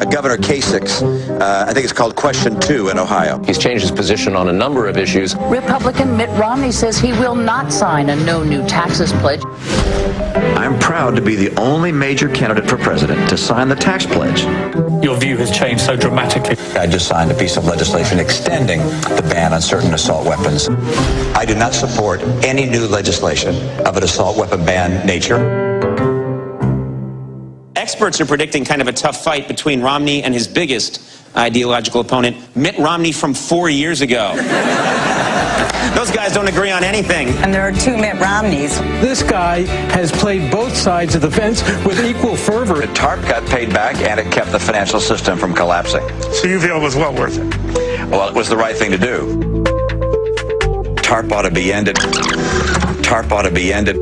Governor Kasich's, I think it's called Question 2 in Ohio. He's changed his position on a number of issues. Republican Mitt Romney says he will not sign a no new taxes pledge. I'm proud to be the only major candidate for president to sign the tax pledge. Your view has changed so dramatically. I just signed a piece of legislation extending the ban on certain assault weapons. I do not support any new legislation of an assault weapon ban nature. Experts are predicting kind of a tough fight between Romney and his biggest ideological opponent, Mitt Romney from 4 years ago. Those guys don't agree on anything. And there are two Mitt Romneys. This guy has played both sides of the fence with equal fervor. The TARP got paid back, and it kept the financial system from collapsing. So you feel it was well worth it? Well, it was the right thing to do. TARP ought to be ended. TARP ought to be ended.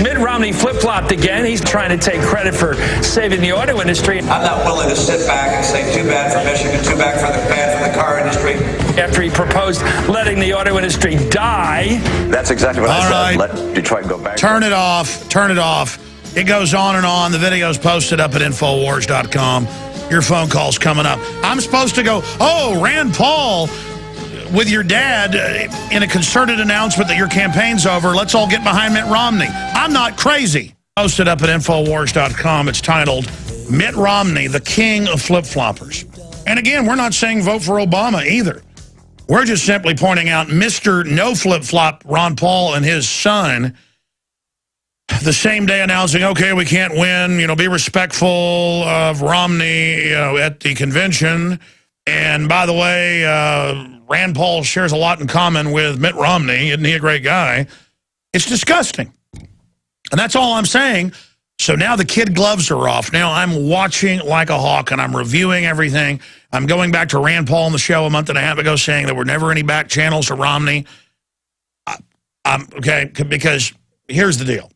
Mitt Romney flip-flopped again. He's trying to take credit for saving the auto industry. I'm not willing to sit back and say too bad for Michigan, too bad for the car industry. After he proposed letting the auto industry die. That's exactly what I said. Let Detroit go back. Turn it off. Turn it off. It goes on and on. The video's posted up at Infowars.com. Your phone call's coming up. I'm supposed to go, oh, Rand Paul with your dad in a concerted announcement that your campaign's over. Let's all get behind Mitt Romney. I'm not crazy. Posted up at Infowars.com. It's titled, Mitt Romney, the king of flip-floppers. And again, we're not saying vote for Obama either. We're just simply pointing out Mr. No Flip-Flop Ron Paul and his son the same day announcing, okay, we can't win, be respectful of Romney, at the convention. And by the way, Rand Paul shares a lot in common with Mitt Romney. Isn't he a great guy? It's disgusting. And that's all I'm saying. So now the kid gloves are off. Now I'm watching like a hawk, and I'm reviewing everything. I'm going back to Rand Paul on the show a month and a half ago saying there were never any back channels to Romney. Okay, because here's the deal.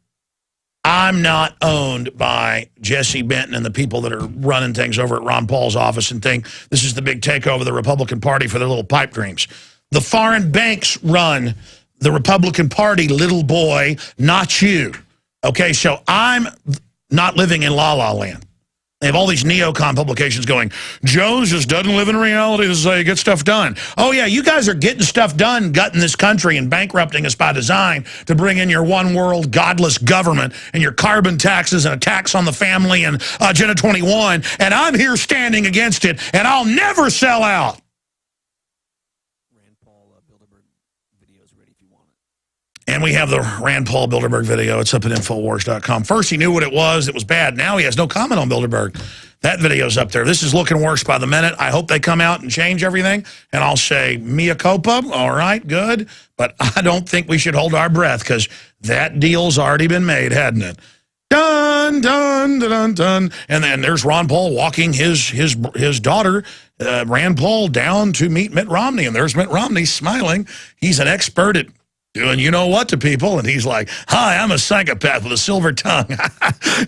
I'm not owned by Jesse Benton and the people that are running things over at Ron Paul's office and think this is the big takeover of the Republican Party for their little pipe dreams. The foreign banks run the Republican Party, little boy, not you. Okay, so I'm not living in La-La land. They have all these neocon publications going, Jones just doesn't live in reality. This is how you get stuff done. Oh, yeah, you guys are getting stuff done, gutting this country and bankrupting us by design to bring in your one world godless government and your carbon taxes and a tax on the family and Agenda 21. And I'm here standing against it, and I'll never sell out. And we have the Rand Paul Bilderberg video. It's up at Infowars.com. First, he knew what it was. It was bad. Now he has no comment on Bilderberg. That video's up there. This is looking worse by the minute. I hope they come out and change everything. And I'll say, mea culpa. All right, good. But I don't think we should hold our breath because that deal's already been made, hadn't it? Dun, dun, dun, dun, dun. And then there's Ron Paul walking his daughter, Rand Paul, down to meet Mitt Romney. And there's Mitt Romney smiling. He's an expert at doing you-know-what to people, and he's like, hi, I'm a psychopath with a silver tongue.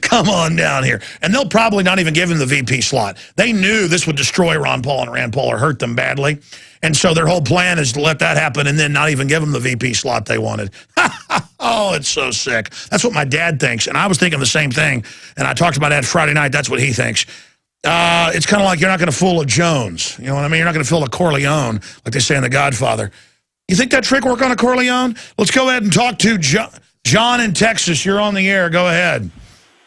Come on down here. And they'll probably not even give him the VP slot. They knew this would destroy Ron Paul and Rand Paul or hurt them badly, and so their whole plan is to let that happen and then not even give them the VP slot they wanted. Oh, it's so sick. That's what my dad thinks, and I was thinking the same thing, and I talked to my dad Friday night. That's what he thinks. It's kind of like you're not going to fool a Jones. You know what I mean? You're not going to fool a Corleone, like they say in The Godfather. You think that trick worked on a Corleone? Let's go ahead and talk to John in Texas. You're on the air. Go ahead.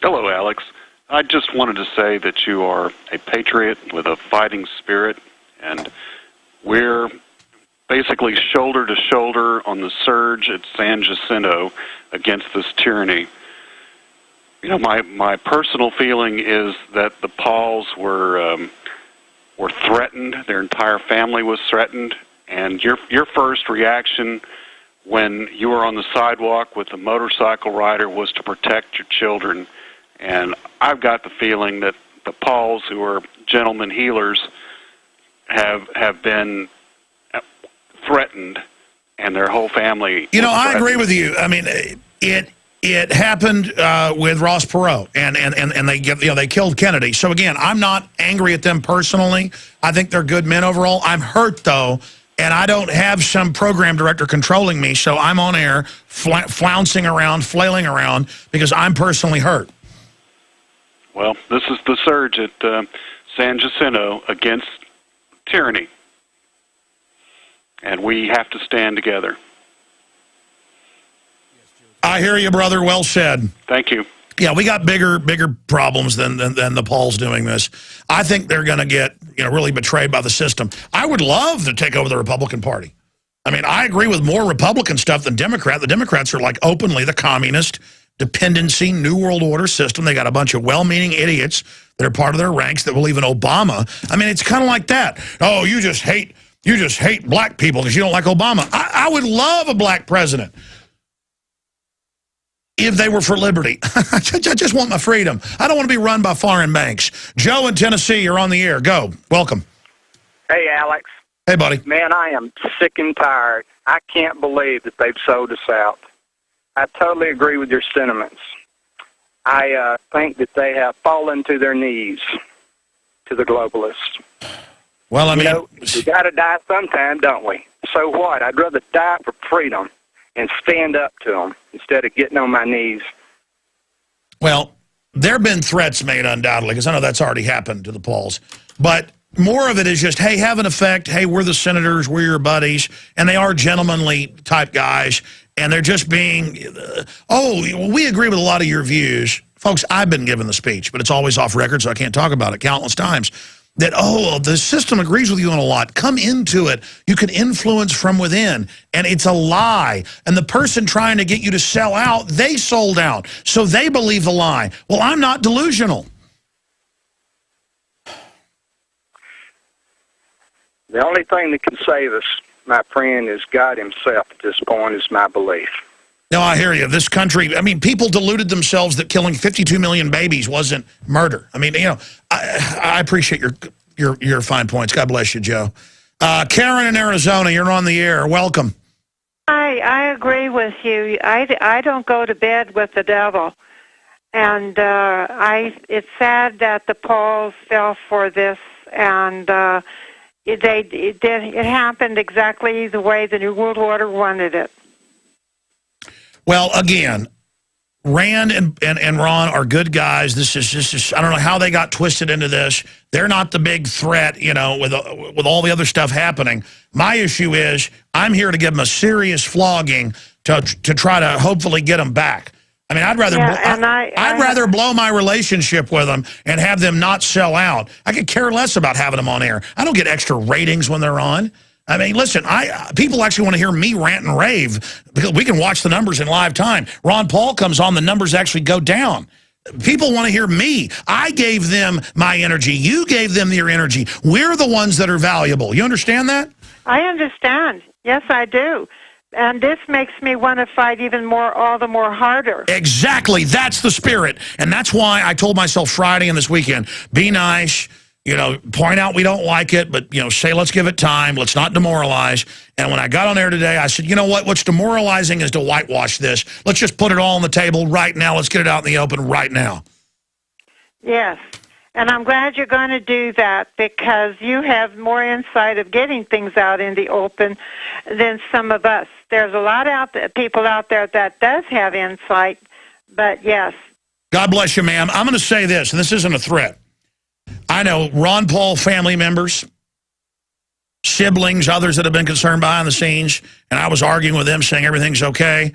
Hello, Alex. I just wanted to say that you are a patriot with a fighting spirit, and we're basically shoulder to shoulder on the surge at San Jacinto against this tyranny. You know, my personal feeling is that the Pauls were threatened. Their entire family was threatened. And your first reaction when you were on the sidewalk with the motorcycle rider was to protect your children. And I've got the feeling that the Pauls, who are gentlemen healers, have been threatened, and their whole family. You know, I agree with you. I mean, it happened with Ross Perot, and they killed Kennedy. So again, I'm not angry at them personally. I think they're good men overall. I'm hurt though. And I don't have some program director controlling me, so I'm on air flouncing around, flailing around, because I'm personally hurt. Well, this is the surge at San Jacinto against tyranny. And we have to stand together. I hear you, brother. Well said. Thank you. Yeah, we got bigger problems than the Pauls doing this. I think they're going to get really betrayed by the system. I would love to take over the Republican Party. I mean, I agree with more Republican stuff than Democrat. The Democrats are like openly the communist dependency, New World Order system. They got a bunch of well-meaning idiots that are part of their ranks that believe in Obama. I mean, it's kind of like that. Oh, you just hate black people because you don't like Obama. I would love a black president. If they were for liberty. I just want my freedom. I don't want to be run by foreign banks. Joe in Tennessee, you're on the air. Go. Welcome. Hey, Alex. Hey, buddy. Man, I am sick and tired. I can't believe that they've sold us out. I totally agree with your sentiments. I think that they have fallen to their knees to the globalists. Well, I mean, we got to die sometime, don't we? So what? I'd rather die for freedom and stand up to them instead of getting on my knees. Well, there have been threats made undoubtedly, because I know that's already happened to the Pauls. But more of it is just, hey, have an effect. Hey, we're the senators. We're your buddies. And they are gentlemanly type guys. And they're just being, we agree with a lot of your views Folks, I've been given the speech, but it's always off record, so I can't talk about it countless times. That, oh, the system agrees with you on a lot. Come into it. You can influence from within. And it's a lie. And the person trying to get you to sell out, they sold out. So they believe the lie. Well, I'm not delusional. The only thing that can save us, my friend, is God himself at this point, is my belief. No, I hear you. This country, I mean, people deluded themselves that killing 52 million babies wasn't murder. I mean, you know, I appreciate your fine points. God bless you, Joe. Karen in Arizona, you're on the air. Welcome. I agree with you. I don't go to bed with the devil. And it's sad that the Pauls fell for this, and it happened exactly the way the New World Order wanted it. Well, again, Rand and Ron are good guys. This is I don't know how they got twisted into this. They're not the big threat, you know, with all the other stuff happening. My issue is I'm here to give them a serious flogging to try to hopefully get them back. I mean, I'd rather I'd rather blow my relationship with them and have them not sell out. I could care less about having them on air. I don't get extra ratings when they're on. I mean, listen, people actually want to hear me rant and rave because we can watch the numbers in live time. Ron Paul comes on, the numbers actually go down. People want to hear me. I gave them my energy. You gave them your energy. We're the ones that are valuable. You understand that? I understand. Yes, I do. And this makes me want to fight even more, all the more harder. Exactly. That's the spirit. And that's why I told myself Friday and this weekend, be nice. You know, point out we don't like it, but, you know, say let's give it time. Let's not demoralize. And when I got on air today, I said, you know what? What's demoralizing is to whitewash this. Let's just put it all on the table right now. Let's get it out in the open right now. Yes. And I'm glad you're going to do that because you have more insight of getting things out in the open than some of us. There's a lot of people out there that does have insight, but yes. God bless you, ma'am. I'm going to say this, and this isn't a threat. I know Ron Paul family members, siblings, others that have been concerned behind the scenes, and I was arguing with them saying everything's okay.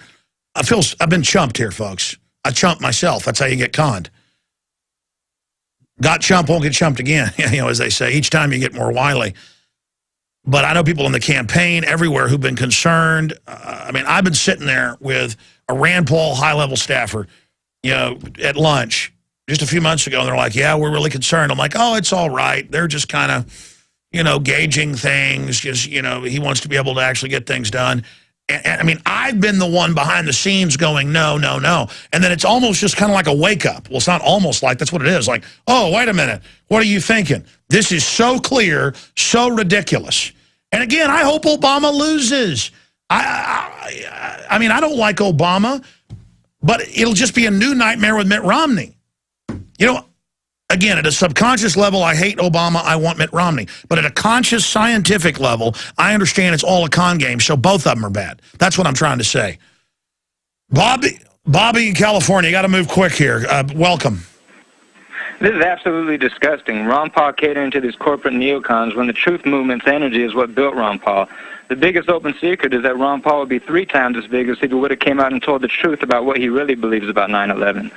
I've been chumped here, folks. I chumped myself. That's how you get conned. Got chumped, won't get chumped again, you know, as they say. Each time you get more wily. But I know people in the campaign everywhere who've been concerned. I mean, I've been sitting there with a Rand Paul high-level staffer, you know, at lunch just a few months ago, and they're like, yeah, we're really concerned. I'm like, oh, it's all right. They're just kind of, you know, gauging things. Just, you know, he wants to be able to actually get things done. And I mean, I've been the one behind the scenes going, no, no, no. And then it's almost just kind of like a wake-up. Well, it's not almost like, that's what it is. Like, oh, wait a minute. What are you thinking? This is so clear, so ridiculous. And again, I hope Obama loses. I mean, I don't like Obama, but it'll just be a new nightmare with Mitt Romney. You know, again, at a subconscious level, I hate Obama, I want Mitt Romney. But at a conscious, scientific level, I understand it's all a con game, so both of them are bad. That's what I'm trying to say. Bobby in California, you got to move quick here. Welcome. This is absolutely disgusting. Ron Paul catering to these corporate neocons when the truth movement's energy is what built Ron Paul. The biggest open secret is that Ron Paul would be 3 times as big if he would have came out and told the truth about what he really believes about 9/11.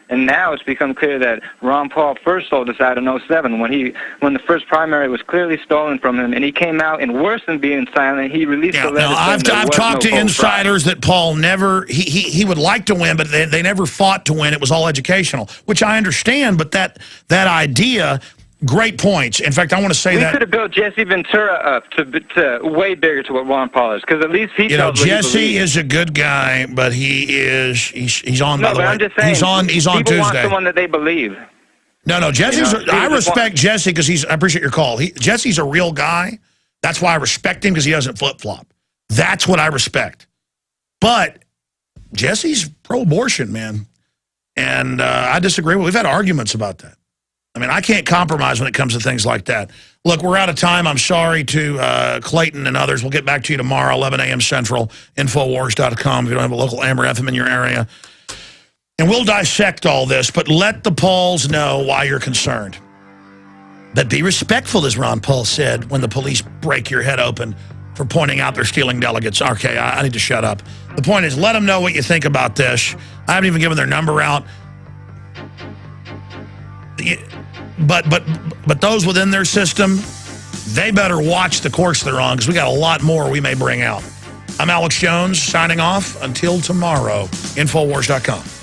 And now it's become clear that Ron Paul first sold us out in 07 when the first primary was clearly stolen from him, and he came out, and worse than being silent, he released a letter. I've talked to insiders that Paul never, he would like to win, but they never fought to win. It was all educational, which I understand, but that idea, great points. In fact, I want to say that we could have built Jesse Ventura up to way bigger to what Ron Paul is, because at least he, you know, Jesse is a good guy, but he's on. No, by the way, I'm just saying, he's on Tuesday. People want someone that they believe. No, Jesse's. You know, I respect Jesse because I appreciate your call. Jesse's a real guy. That's why I respect him, because he doesn't flip flop. That's what I respect. But Jesse's pro-abortion, man, and I disagree. We've had arguments about that. I mean, I can't compromise when it comes to things like that. Look, we're out of time. I'm sorry to Clayton and others. We'll get back to you tomorrow, 11 a.m. Central, Infowars.com if you don't have a local Amber FM in your area. And we'll dissect all this, but let the Pauls know why you're concerned. But be respectful, as Ron Paul said, when the police break your head open for pointing out they're stealing delegates. Okay, I need to shut up. The point is, let them know what you think about this. I haven't even given their number out. but those within their system, they better watch the course they're on, because we got a lot more we may bring out. I'm Alex Jones, signing off. Until tomorrow, Infowars.com.